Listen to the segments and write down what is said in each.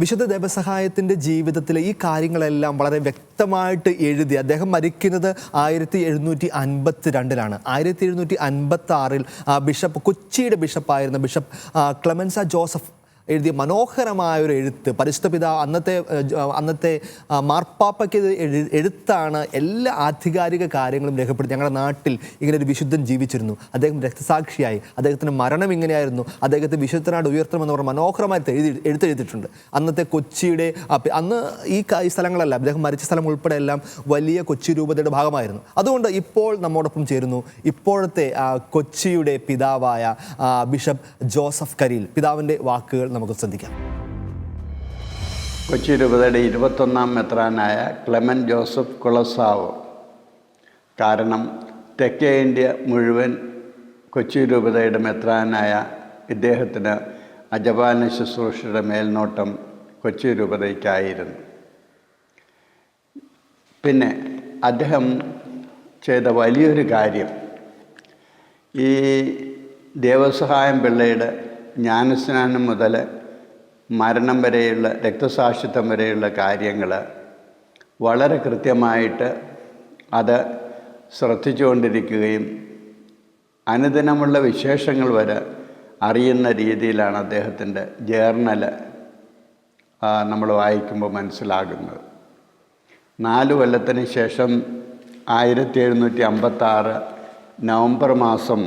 വിശുദ്ധ ദേവസഹായത്തിൻ്റെ ജീവിതത്തിലെ ഈ കാര്യങ്ങളെല്ലാം വളരെ വ്യക്തമായിട്ട് എഴുതി. അദ്ദേഹം മരിക്കുന്നത് 1752 1756 ബിഷപ്പ്, കൊച്ചിയുടെ ബിഷപ്പായിരുന്ന ബിഷപ്പ് ക്ലെമൻസ ജോസഫ് എഴുതിയ മനോഹരമായ ഒരു എഴുത്ത്. പരിശുദ്ധ പിതാവ് അന്നത്തെ മാർപ്പാപ്പയ്ക്ക് എഴുത്താണ് എല്ലാ ആധികാരിക കാര്യങ്ങളും രേഖപ്പെടുത്തി. ഞങ്ങളുടെ നാട്ടിൽ ഇങ്ങനെ ഒരു വിശുദ്ധൻ ജീവിച്ചിരുന്നു, അദ്ദേഹം രക്തസാക്ഷിയായി, അദ്ദേഹത്തിൻ്റെ മരണം ഇങ്ങനെയായിരുന്നു, അദ്ദേഹത്തെ വിശുദ്ധനായിട്ട് ഉയർത്തണമെന്ന് പറഞ്ഞ മനോഹരമായിട്ട് എഴുത്തെഴുതിയിട്ടുണ്ട്. അന്നത്തെ കൊച്ചിയുടെ അന്ന് ഈ സ്ഥലങ്ങളല്ല, അദ്ദേഹം മരിച്ച സ്ഥലം ഉൾപ്പെടെ എല്ലാം വലിയ കൊച്ചി രൂപതയുടെ ഭാഗമായിരുന്നു. അതുകൊണ്ട് ഇപ്പോൾ നമ്മോടൊപ്പം ചേരുന്നു ഇപ്പോഴത്തെ കൊച്ചിയുടെ പിതാവായ ബിഷപ്പ് ജോസഫ് കരിയിൽ. പിതാവിൻ്റെ വാക്കുകൾ നമുക്ക് ശ്രദ്ധിക്കാം. കൊച്ചി രൂപതയുടെ 21ാം മെത്രാനായ ക്ലെമൻ ജോസഫ് കുളസാവ്. കാരണം തെക്കേ ഇന്ത്യ മുഴുവൻ കൊച്ചി രൂപതയുടെ മെത്രാനായ ഇദ്ദേഹത്തിന് അജപാന ശുശ്രൂഷയുടെ മേൽനോട്ടം കൊച്ചി രൂപതയ്ക്കായിരുന്നു. പിന്നെ അദ്ദേഹം ചെയ്ത വലിയൊരു കാര്യം, ഈ ദേവസഹായം പിള്ളയുടെ ജ്ഞാനസ്നാനം മുതൽ മരണം വരെയുള്ള, രക്തസാക്ഷിത്വം വരെയുള്ള കാര്യങ്ങൾ വളരെ കൃത്യമായിട്ട് അത് ശ്രദ്ധിച്ചുകൊണ്ടിരിക്കുകയും അനുദിനമുള്ള വിശേഷങ്ങൾ വരെ അറിയുന്ന രീതിയിലാണ് അദ്ദേഹത്തിൻ്റെ ജേർണൽ നമ്മൾ വായിക്കുമ്പോൾ മനസ്സിലാകുന്നത്. 4 കൊല്ലത്തിന് ശേഷം 1756 നവംബർ മാസം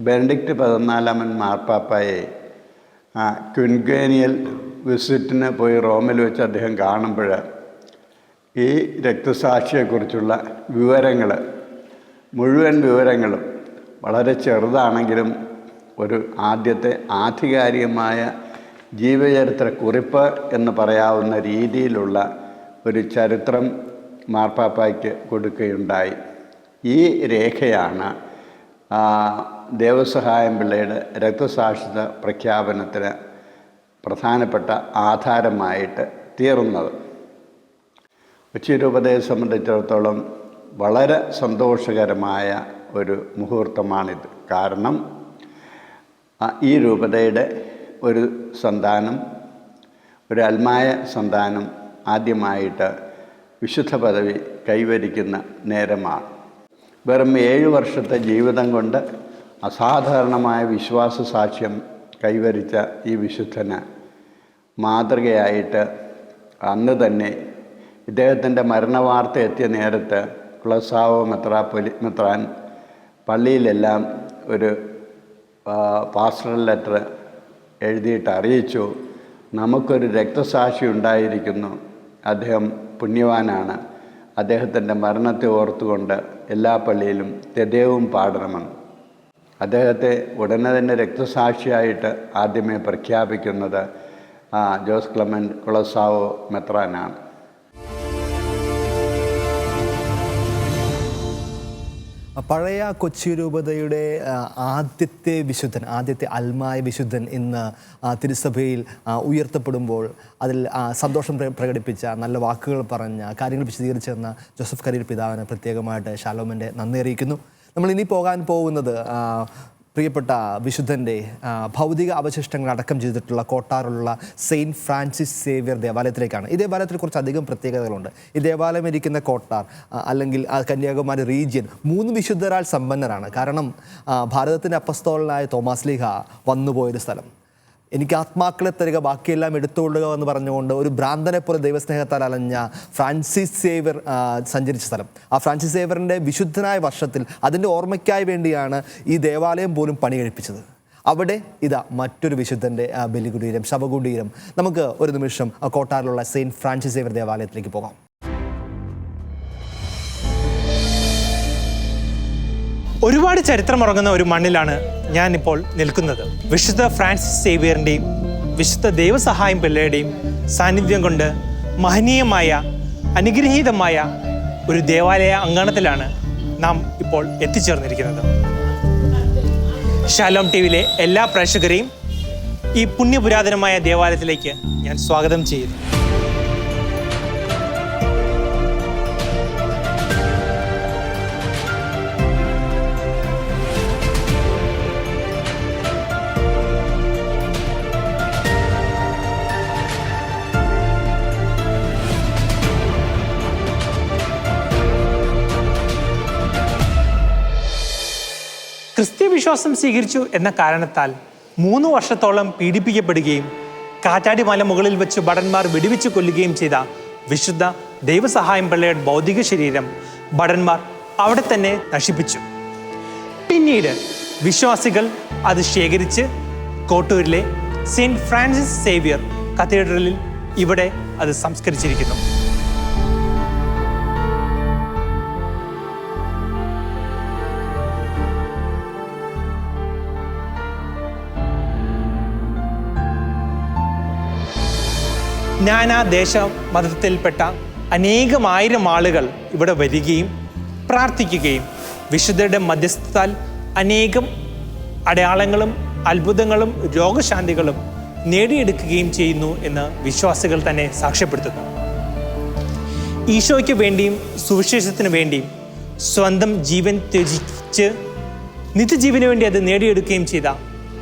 ബെനഡിക്റ്റ് 14 മാർപ്പാപ്പയെ ക്വിൻഗേനിയൽ വിസിറ്റിന് പോയി റോമിൽ വെച്ച് അദ്ദേഹം കാണുമ്പോൾ ഈ രക്തസാക്ഷിയെക്കുറിച്ചുള്ള മുഴുവൻ വിവരങ്ങളും വളരെ ചെറുതാണെങ്കിലും ഒരു ആദ്യത്തെ ആധികാരികമായ ജീവചരിത്ര കുറിപ്പ് എന്ന് പറയാവുന്ന രീതിയിലുള്ള ഒരു ചരിത്രം മാർപ്പാപ്പയ്ക്ക് കൊടുക്കുകയുണ്ടായി. ഈ രേഖയാണ് ദേവസഹായം പിള്ളയുടെ രക്തസാക്ഷിത്വ പ്രഖ്യാപനത്തിന് പ്രധാനപ്പെട്ട ആധാരമായിട്ട് തീർന്നത്. കൊച്ചി രൂപതയെ സംബന്ധിച്ചിടത്തോളം വളരെ സന്തോഷകരമായ ഒരു മുഹൂർത്തമാണിത്. കാരണം ഈ രൂപതയുടെ ഒരു സന്താനം, ഒരു അൽമായ സന്താനം ആദ്യമായിട്ട് വിശുദ്ധ പദവി കൈവരിക്കുന്ന നേരമാണ്. വെറും 7 വർഷത്തെ ജീവിതം കൊണ്ട് അസാധാരണമായ വിശ്വാസ സാക്ഷ്യം കൈവരിച്ച ഈ വിശുദ്ധന് മാതൃകയായിട്ട് അന്ന് തന്നെ ഇദ്ദേഹത്തിൻ്റെ മരണവാർത്ത എത്തിയ നേരത്ത് കുളസാവോ മെത്രാൻ പള്ളിയിലെല്ലാം ഒരു പാസ്റ്ററൽ ലെറ്റർ എഴുതിയിട്ട് അറിയിച്ചു, നമുക്കൊരു രക്തസാക്ഷി ഉണ്ടായിരിക്കുന്നു, അദ്ദേഹം പുണ്യവാനാണ്, അദ്ദേഹത്തിൻ്റെ മരണത്തെ ഓർത്തുകൊണ്ട് എല്ലാ പള്ളിയിലും തെദേവും പാടണമെന്ന്. അദ്ദേഹത്തെ ഉടനെ തന്നെ രക്തസാക്ഷിയായിട്ട് ആദ്യമേ പ്രഖ്യാപിക്കുന്നത് ജോസ് ക്ലെമൻ കുളസാവോ മെത്രാനാണ്. പഴയ കൊച്ചി രൂപതയുടെ ആദ്യത്തെ അൽമായ വിശുദ്ധൻ ഇന്ന് തിരുസഭയിൽ ഉയർത്തപ്പെടുമ്പോൾ അതിൽ സന്തോഷം പ്രകടിപ്പിച്ച, നല്ല വാക്കുകൾ പറഞ്ഞ, കാര്യങ്ങൾ വിശദീകരിച്ചു തന്ന ജോസഫ് കരിയിൽ പിതാവിന് പ്രത്യേകമായിട്ട് ഷാലോമിൻ്റെ നന്ദി അറിയിക്കുന്നു. നമ്മൾ ഇനി പോകാൻ പോകുന്നത് പ്രിയപ്പെട്ട വിശുദ്ധൻ്റെ ഭൗതിക അവശിഷ്ടങ്ങൾ അടക്കം ചെയ്തിട്ടുള്ള കോട്ടാറിലുള്ള സെയിൻറ്റ് ഫ്രാൻസിസ് സേവ്യർ ദേവാലയത്തിലേക്കാണ്. ഈ ദേവാലയത്തിൽ കുറച്ചധികം പ്രത്യേകതകളുണ്ട്. ഈ ദേവാലയം ഇരിക്കുന്ന കോട്ടാർ അല്ലെങ്കിൽ കന്യാകുമാരി റീജിയൻ 3 വിശുദ്ധരാൽ സമ്പന്നരാണ്. കാരണം ഭാരതത്തിൻ്റെ അപ്പസ്തോലനായ തോമാസ് ലീഹ വന്നുപോയൊരു സ്ഥലം. എനിക്ക് ആത്മാക്കളെ തരിക, ബാക്കിയെല്ലാം എടുത്തുകൊള്ളുക എന്ന് പറഞ്ഞുകൊണ്ട് ഒരു ഭ്രാന്തനെ പോലെ ദൈവസ്നേഹത്താൽ അലഞ്ഞ ഫ്രാൻസിസ് സേവ്യർ സഞ്ചരിച്ച സ്ഥലം. ആ ഫ്രാൻസിസ് സേവ്യറിൻ്റെ വിശുദ്ധനായ വർഷത്തിൽ അതിൻ്റെ ഓർമ്മയ്ക്കായി വേണ്ടിയാണ് ഈ ദേവാലയം പോലും പണി കഴിപ്പിച്ചത്. അവിടെ ഇതാ മറ്റൊരു വിശുദ്ധൻ്റെ ബലികുടീരം, ശവകുടീരം. നമുക്ക് ഒരു നിമിഷം കോട്ടാറിലുള്ള സെയിൻറ്റ് ഫ്രാൻസിസ് സേവ്യർ ദേവാലയത്തിലേക്ക് പോകാം. ഒരുപാട് ചരിത്രമുറങ്ങുന്ന ഒരു മണ്ണിലാണ് ഞാനിപ്പോൾ നിൽക്കുന്നത്. വിശുദ്ധ ഫ്രാൻസിസ് സേവ്യറിൻ്റെയും വിശുദ്ധ ദൈവസഹായം പിള്ളയുടെയും സാന്നിധ്യം കൊണ്ട് മഹനീയമായ, അനുഗ്രഹീതമായ ഒരു ദേവാലയ അങ്കണത്തിലാണ് നാം ഇപ്പോൾ എത്തിച്ചേർന്നിരിക്കുന്നത്. ഷാലോം ടിവിയിലെ എല്ലാ പ്രേക്ഷകരെയും ഈ പുണ്യപുരാതനമായ ദേവാലയത്തിലേക്ക് ഞാൻ സ്വാഗതം ചെയ്യുന്നു. ക്രിസ്ത്യ വിശ്വാസം സ്വീകരിച്ചു എന്ന കാരണത്താൽ 3 വർഷത്തോളം പീഡിപ്പിക്കപ്പെടുകയും കാറ്റാടി മല മുകളിൽ വെച്ച് ഭടന്മാർ വെടിവെച്ച് കൊല്ലുകയും ചെയ്ത വിശുദ്ധ ദൈവസഹായം പിള്ളയുടെ ഭൗതിക ശരീരം ഭടന്മാർ അവിടെ തന്നെ നശിപ്പിച്ചു. പിന്നീട് വിശ്വാസികൾ അത് ശേഖരിച്ച് കോട്ടൂരിലെ സെയിൻറ്റ് ഫ്രാൻസിസ് സേവിയർ കത്തീഡ്രലിൽ ഇവിടെ അത് സംസ്കരിച്ചിരിക്കുന്നു. നാനാ ദേശ മതത്തിൽപ്പെട്ട അനേകമായിരം ആളുകൾ ഇവിടെ വരികയും പ്രാർത്ഥിക്കുകയും വിശുദ്ധരുടെ മധ്യസ്ഥത്താൽ അനേകം അടയാളങ്ങളും അത്ഭുതങ്ങളും രോഗശാന്തികളും നേടിയെടുക്കുകയും ചെയ്യുന്നു എന്ന് വിശ്വാസികൾ തന്നെ സാക്ഷ്യപ്പെടുത്തുന്നു. ഈശോയ്ക്ക് വേണ്ടിയും സുവിശേഷത്തിന് വേണ്ടിയും സ്വന്തം ജീവൻ ത്യജിച്ച് നിത്യജീവന് വേണ്ടി അത് നേടിയെടുക്കുകയും ചെയ്ത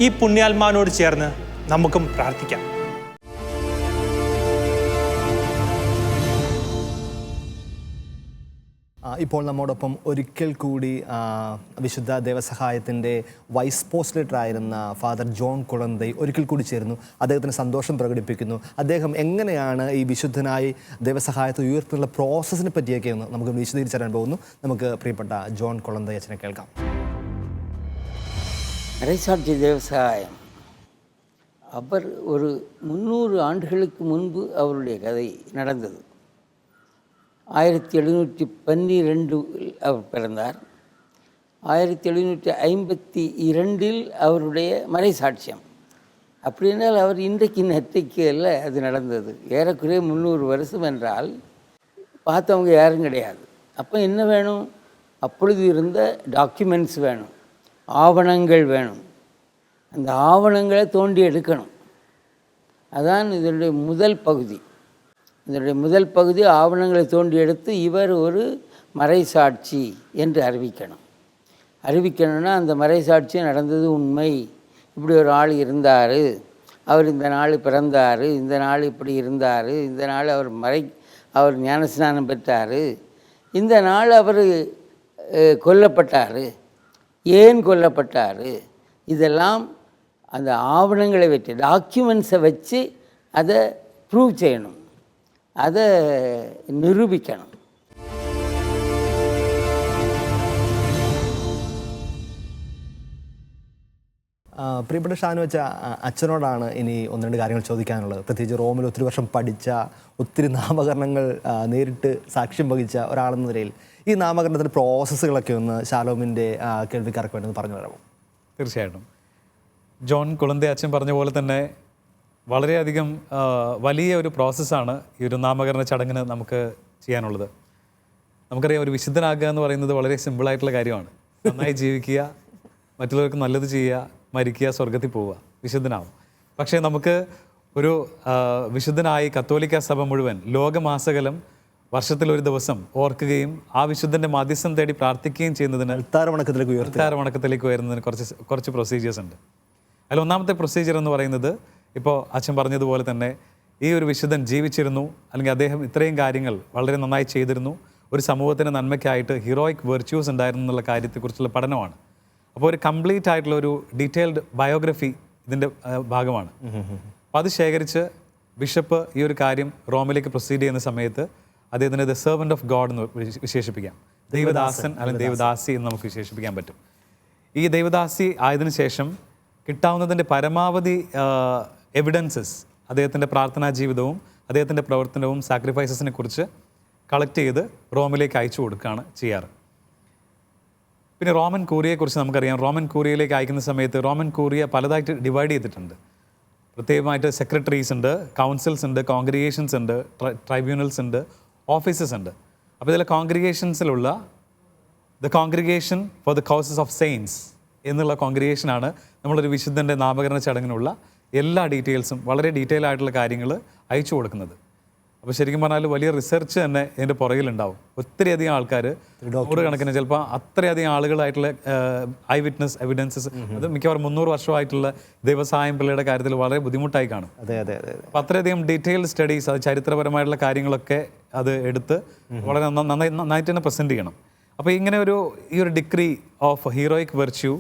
ഈ പുണ്യാത്മാവിനോട് ചേർന്ന് നമുക്കും പ്രാർത്ഥിക്കാം. ഇപ്പോൾ നമ്മോടൊപ്പം ഒരിക്കൽ കൂടി വിശുദ്ധ ദേവസഹായത്തിൻ്റെ വൈസ് പോസ്റ്റ്ലേറ്റർ ആയിരുന്ന ഫാദർ ജോൺ കുളന്തൈ ഒരിക്കൽ കൂടി ചേരുന്നു. അദ്ദേഹത്തിന് സന്തോഷം പ്രകടിപ്പിക്കുന്നു. അദ്ദേഹം എങ്ങനെയാണ് ഈ വിശുദ്ധനായി ദേവസഹായത്തെ ഉയർത്തുന്ന പ്രോസസ്സിനെ പറ്റിയൊക്കെ ഒന്ന് നമുക്ക് വിശദീകരിച്ചറിയാൻ പോകുന്നു. നമുക്ക് പ്രിയപ്പെട്ട ജോൺ കുളന്തൈ അച്ഛനെ കേൾക്കാം. மறைசாட்சி தேவசகாயம் அவர் ஒரு 300 ஆண்டுகளுக்கு முன்பு அவருடைய கதை நடந்தது. 1712 அவர் பிறந்தார். 1752 அவருடைய மறைசாட்சியம். அப்படின்னால் அவர் இன்றைக்கு நேற்றைக்கு அல்ல அது நடந்தது. ஏறக்குறைய 300 வருஷம் என்றால் பார்த்தவங்க யாரும் கிடையாது. அப்போ என்ன வேணும்? அப்பொழுது இருந்த டாக்குமெண்ட்ஸ் வேணும், ஆவணங்கள் வேணும். அந்த ஆவணங்களை தோண்டி எடுக்கணும். அதான் இதனுடைய முதல் பகுதி. இதனுடைய முதல் பகுதி ஆவணங்களை தோண்டி எடுத்து இவர் ஒரு மறைசாட்சி என்று அறிவிக்கணும்னா அந்த மறைசாட்சி நடந்தது உண்மை, இப்படி ஒரு ஆள் இருந்தார், அவர் இந்த நாள் பிறந்தார், இந்த நாள் இப்படி இருந்தார், இந்த நாள் அவர் ஞானஸ்நானம் பெற்றார், இந்த நாள் அவர் கொல்லப்பட்டார், ஏன் கொல்லப்பட்டார், இதெல்லாம் அந்த ஆவணங்களை வச்சு டாக்குமெண்ட்ஸை வச்சு அதை ப்ரூவ் செய்யணும், அதை நிரூபிக்கணும். പ്രിയപ്പെട്ട ഷാനു വെച്ച അച്ഛനോടാണ് ഇനി 1-2 കാര്യങ്ങൾ ചോദിക്കാനുള്ളത്. പ്രത്യേകിച്ച് റോമിൽ ഒത്തിരി വർഷം പഠിച്ച, ഒത്തിരി നാമകരണങ്ങൾ നേരിട്ട് സാക്ഷ്യം വഹിച്ച ഒരാളെന്ന നിലയിൽ ഈ നാമകരണത്തിൻ്റെ പ്രോസസ്സുകളൊക്കെ ഒന്ന് ഷാലോമിൻ്റെ കേൾവിക്കാർക്ക് വേണ്ടി പറഞ്ഞു തരാമോ? തീർച്ചയായിട്ടും. ജോൺ കുളന്തൈ അച്ഛൻ പറഞ്ഞ പോലെ തന്നെ വളരെയധികം വലിയ ഒരു പ്രോസസ്സാണ് ഈ ഒരു നാമകരണ ചടങ്ങിന് നമുക്ക് ചെയ്യാനുള്ളത്. നമുക്കറിയാം, ഒരു വിശുദ്ധനാകുക എന്ന് പറയുന്നത് വളരെ സിമ്പിളായിട്ടുള്ള കാര്യമാണ്. നന്നായി ജീവിക്കുക, മറ്റുള്ളവർക്ക് നല്ലത് ചെയ്യുക, മരിക്കുക, സ്വർഗത്തിൽ പോവുക, വിശുദ്ധനാവും. പക്ഷേ നമുക്ക് ഒരു വിശുദ്ധനായി കത്തോലിക്ക സഭ മുഴുവൻ ലോകമാസകലം വർഷത്തിലൊരു ദിവസം ഓർക്കുകയും ആ വിശുദ്ധൻ്റെ മാധ്യസ്ഥം തേടി പ്രാർത്ഥിക്കുകയും ചെയ്യുന്നതിന് അൾത്താരവണക്കത്തിലേക്ക് ഉയരുന്നതിന് കുറച്ച് പ്രൊസീജിയേഴ്സ് ഉണ്ട്. അതിൽ ഒന്നാമത്തെ പ്രൊസീജിയർ എന്ന് പറയുന്നത്, ഇപ്പോൾ അച്ഛൻ പറഞ്ഞതുപോലെ തന്നെ ഈ ഒരു വിശുദ്ധൻ ജീവിച്ചിരുന്നു, അല്ലെങ്കിൽ അദ്ദേഹം ഇത്രയും കാര്യങ്ങൾ വളരെ നന്നായി ചെയ്തിരുന്നു, ഒരു സമൂഹത്തിൻ്റെ നന്മയ്ക്കായിട്ട് ഹീറോയിക് വെർച്യൂസ് ഉണ്ടായിരുന്നു എന്നുള്ള കാര്യത്തെക്കുറിച്ചുള്ള പഠനമാണ്. അപ്പോൾ ഒരു കംപ്ലീറ്റ് ആയിട്ടുള്ള ഒരു ഡീറ്റെയിൽഡ് ബയോഗ്രഫി ഇതിൻ്റെ ഭാഗമാണ്. അപ്പോൾ അത് ശേഖരിച്ച് ബിഷപ്പ് ഈ ഒരു കാര്യം റോമിലേക്ക് പ്രൊസീഡ് ചെയ്യുന്ന സമയത്ത് അദ്ദേഹത്തിന് ദ സെർവൻറ്റ് ഓഫ് ഗോഡ് എന്ന് വിശേഷിപ്പിക്കാം. ദൈവദാസൻ അല്ലെങ്കിൽ ദൈവദാസി എന്ന് നമുക്ക് വിശേഷിപ്പിക്കാൻ പറ്റും. ഈ ദൈവദാസി ആയതിനു ശേഷം കിട്ടാവുന്നതിൻ്റെ പരമാവധി എവിഡൻസസ് അദ്ദേഹത്തിൻ്റെ പ്രാർത്ഥനാ ജീവിതവും അദ്ദേഹത്തിൻ്റെ പ്രവർത്തനവും സാക്രിഫൈസസിനെ കുറിച്ച് കളക്ട് ചെയ്ത് റോമിലേക്ക് അയച്ചു കൊടുക്കുകയാണ് ചെയ്യാറ്. പിന്നെ റോമൻ കൂറിയെക്കുറിച്ച് നമുക്കറിയാം. റോമൻ കൂറിയയിലേക്ക് അയക്കുന്ന സമയത്ത് റോമൻ കൂറിയ പലതായിട്ട് ഡിവൈഡ് ചെയ്തിട്ടുണ്ട്. പ്രത്യേകമായിട്ട് സെക്രട്ടറീസ് ഉണ്ട്, കൗൺസിൽസ് ഉണ്ട്, കോൺഗ്രിഗേഷൻസ് ഉണ്ട്, ട്രൈബ്യൂണൽസ് ഉണ്ട്, ഓഫീസസ് ഉണ്ട്. അപ്പോൾ ഇതിലെ കോൺഗ്രിഗേഷൻസിലുള്ള the congregation for the causes of saints എന്നുള്ള കോൺഗ്രിഗേഷനാണ് നമ്മളൊരു വിശുദ്ധൻ്റെ നാമകരണ ചടങ്ങിനുള്ള എല്ലാ ഡീറ്റെയിൽസും, വളരെ ഡീറ്റെയിൽ ആയിട്ടുള്ള കാര്യങ്ങൾ അയച്ചു കൊടുക്കുന്നത്. അപ്പോൾ ശരിക്കും പറഞ്ഞാൽ വലിയ റിസർച്ച് തന്നെ ഇതിൻ്റെ പുറകിലുണ്ടാവും. ഒത്തിരിയധികം ആൾക്കാർ, നൂറുകണക്കിന്, ചിലപ്പോൾ അത്രയധികം ആളുകളായിട്ടുള്ള ഐ വിറ്റ്നസ് എവിഡൻസസ്, അത് മിക്കവാറും 300 വർഷമായിട്ടുള്ള ദൈവസഹായം പിള്ളയുടെ കാര്യത്തിൽ വളരെ ബുദ്ധിമുട്ടായി കാണും. അപ്പോൾ അത്രയധികം ഡീറ്റെയിൽഡ് സ്റ്റഡീസ്, അത് ചരിത്രപരമായിട്ടുള്ള കാര്യങ്ങളൊക്കെ അത് എടുത്ത് വളരെ നന്നായിട്ട് തന്നെ പ്രസൻറ്റ് ചെയ്യണം. അപ്പോൾ ഇങ്ങനെ ഈ ഒരു ഡിഗ്രി ഓഫ് ഹീറോയിക് വെർച്യൂ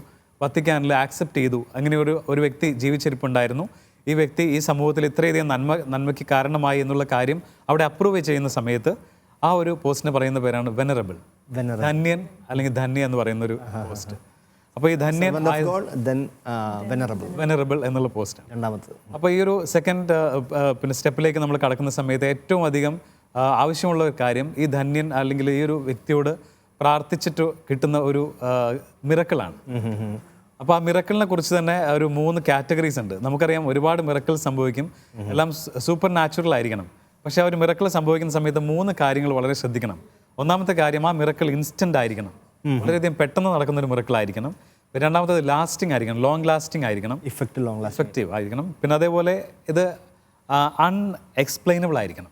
വത്തിക്കാനിൽ ആക്സെപ്റ്റ് ചെയ്തു. അങ്ങനെ ഒരു വ്യക്തി ജീവിച്ചിരിപ്പുണ്ടായിരുന്നു. ഈ വ്യക്തി ഈ സമൂഹത്തിൽ ഇത്രയധികം നന്മയ്ക്ക് കാരണമായി എന്നുള്ള കാര്യം അവിടെ അപ്രൂവ് ചെയ്യുന്ന സമയത്ത് ആ ഒരു പോസ്റ്റിന് പറയുന്ന പേരാണ് വെനറബിൾ, ധന്യൻ അല്ലെങ്കിൽ ധന്യ എന്ന് പറയുന്ന ഒരു പോസ്റ്റ്. അപ്പോൾ ഈ ധന്യൻ വെനറബിൾ എന്നുള്ള പോസ്റ്റ് രണ്ടാമത്തത്. അപ്പോൾ ഈ ഒരു സെക്കൻഡ് പിന്നെ സ്റ്റെപ്പിലേക്ക് നമ്മൾ കടക്കുന്ന സമയത്ത് ഏറ്റവും അധികം ആവശ്യമുള്ള ഒരു കാര്യം ഈ ധന്യൻ അല്ലെങ്കിൽ ഈ ഒരു വ്യക്തിയോട് പ്രാർത്ഥിച്ചിട്ട് കിട്ടുന്ന ഒരു മിറക്കിളാണ്. അപ്പോൾ ആ മിറക്കിളിനെ കുറിച്ച് തന്നെ ഒരു 3 കാറ്റഗറീസ് ഉണ്ട്. നമുക്കറിയാം ഒരുപാട് മിറക്കിൾ സംഭവിക്കും, എല്ലാം സൂപ്പർ നാച്ചുറൽ ആയിരിക്കണം. പക്ഷേ ആ ഒരു മിറക്കിൾ സംഭവിക്കുന്ന സമയത്ത് 3 കാര്യങ്ങൾ വളരെ ശ്രദ്ധിക്കണം. ഒന്നാമത്തെ കാര്യം, ആ മിറക്കിൾ ഇൻസ്റ്റൻ്റ് ആയിരിക്കണം, വളരെയധികം പെട്ടെന്ന് നടക്കുന്ന ഒരു മിറക്കിൾ ആയിരിക്കണം. രണ്ടാമത്തേത് ലാസ്റ്റിംഗ് ആയിരിക്കണം, ലോങ് ലാസ്റ്റിംഗ് ആയിരിക്കണം, ഇഫക്റ്റീവ് ആയിരിക്കണം. പിന്നെ അതേപോലെ ഇത് അൺഎക്സ്പ്ലെയിനബിൾ ആയിരിക്കണം.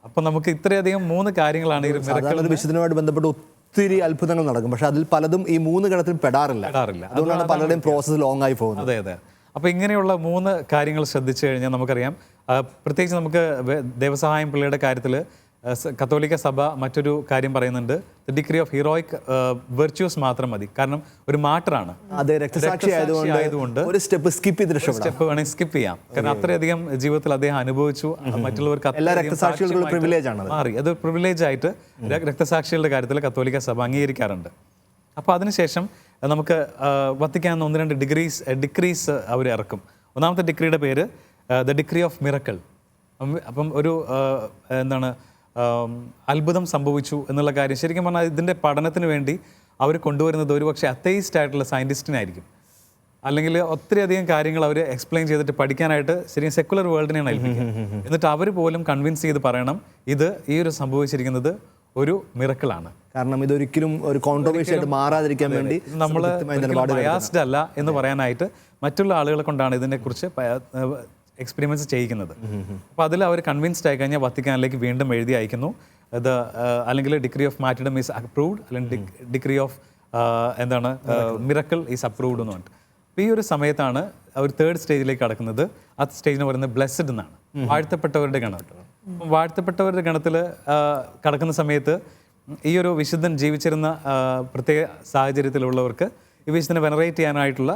അപ്പം നമുക്ക് ഇത്രയധികം 3 കാര്യങ്ങളാണ് ഈ മിറക്കിൾ. വിശുദ്ധനുമായിട്ട് ബന്ധപ്പെട്ട് ഒത്തിരി അത്ഭുതങ്ങൾ നടക്കും, പക്ഷെ അതിൽ പലതും ഈ 3 ഗണത്തിൽ പെടാറില്ല. അതുകൊണ്ടാണ് പലരുടെയും പ്രോസസ്സ് ലോങ് ആയി പോകുന്നത്. അതെ അതെ. അപ്പോൾ ഇങ്ങനെയുള്ള 3 കാര്യങ്ങൾ ശ്രദ്ധിച്ചു കഴിഞ്ഞാൽ നമുക്കറിയാം, പ്രത്യേകിച്ച് നമുക്ക് ദേവസഹായം പിള്ളയുടെ കാര്യത്തിൽ കത്തോലിക്ക സഭ മറ്റൊരു കാര്യം പറയുന്നുണ്ട്, the degree of heroic virtues മാത്രം മതി. കാരണം ഒരു മാർട്ടറാണ്, അതെ, രക്തസാക്ഷി ആയതുകൊണ്ട് ഒരു സ്റ്റെപ്പ് സ്കിപ്പ് ചെയ്ത് സ്റ്റെപ്പ് വേണമെങ്കിൽ സ്കിപ്പ് ചെയ്യാം. കാരണം അത്രയധികം ജീവിതത്തിൽ അദ്ദേഹം അനുഭവിച്ചു. മറ്റുള്ളവർക്ക് എല്ലാ രക്തസാക്ഷികൾക്കും പ്രിവിലേജ് ആണ് മാറി. അത് പ്രിവിലേജ് ആയിട്ട് രക്തസാക്ഷികളുടെ കാര്യത്തിൽ കത്തോലിക്ക സഭ അംഗീകരിക്കാറുണ്ട്. അപ്പോൾ അതിനുശേഷം നമുക്ക് വത്തിക്കാൻ 1-2 ഡിഗ്രീസ് അവർ ഇറക്കും. ഒന്നാമത്തെ ഡിഗ്രിയുടെ പേര് ദ ഡിഗ്രി ഓഫ് മിറക്കിൾ. അപ്പം ഒരു എന്താണ് അത്ഭുതം സംഭവിച്ചു എന്നുള്ള കാര്യം ശരിക്കും പറഞ്ഞാൽ ഇതിൻ്റെ പഠനത്തിന് വേണ്ടി അവർ കൊണ്ടുവരുന്നത് ഒരുപക്ഷെ അത്തൈസ്റ്റ് ആയിട്ടുള്ള സയൻറ്റിസ്റ്റിനായിരിക്കും. അല്ലെങ്കിൽ ഒത്തിരി അധികം കാര്യങ്ങൾ അവർ എക്സ്പ്ലെയിൻ ചെയ്തിട്ട് പഠിക്കാനായിട്ട് ശരിക്കും സെക്കുലർ വേൾഡിനെയാണ് ഏൽപ്പിക്കുക. എന്നിട്ട് അവർ പോലും കൺവിൻസ് ചെയ്ത് പറയണം ഇത് ഈ ഒരു സംഭവിച്ചിരിക്കുന്നത് ഒരു മിറക്കിളാണ്. കാരണം ഇതൊരിക്കലും ഒരു കോൺട്രോവേഴ്സി ആയിട്ട് മാറാതിരിക്കാൻ വേണ്ടി നമ്മൾ ബയാസ്ഡ് അല്ല എന്ന് പറയാനായിട്ട് മറ്റുള്ള ആളുകളെ കൊണ്ടാണ് ഇതിനെക്കുറിച്ച് എക്സ്പെരിമെൻറ്റ്സ് ചെയ്യിക്കുന്നത്. അപ്പോൾ അതിൽ അവർ കൺവിൻസ്ഡ് ആയി കഴിഞ്ഞാൽ വത്തിക്കാനിലേക്ക് വീണ്ടും എഴുതി അയക്കുന്നു. ഇത് അല്ലെങ്കിൽ degree of martyrdom is approved, അല്ലെങ്കിൽ degree of miracle is approved എന്ന് പറഞ്ഞിട്ട്. അപ്പോൾ ഈ ഒരു സമയത്താണ് അവർ 3rd സ്റ്റേജിലേക്ക് കടക്കുന്നത്. ആ സ്റ്റേജിന് പറയുന്നത് ബ്ലെസ്ഡ് എന്നാണ്, വാഴ്ത്തപ്പെട്ടവരുടെ ഗണം. വാഴ്ത്തപ്പെട്ടവരുടെ ഗണത്തിൽ കടക്കുന്ന സമയത്ത് ഈ ഒരു വിശുദ്ധൻ ജീവിച്ചിരുന്ന പ്രത്യേക സാഹചര്യത്തിലുള്ളവർക്ക് ഈ വിശുദ്ധനെ വെനറേറ്റ് ചെയ്യാനായിട്ടുള്ള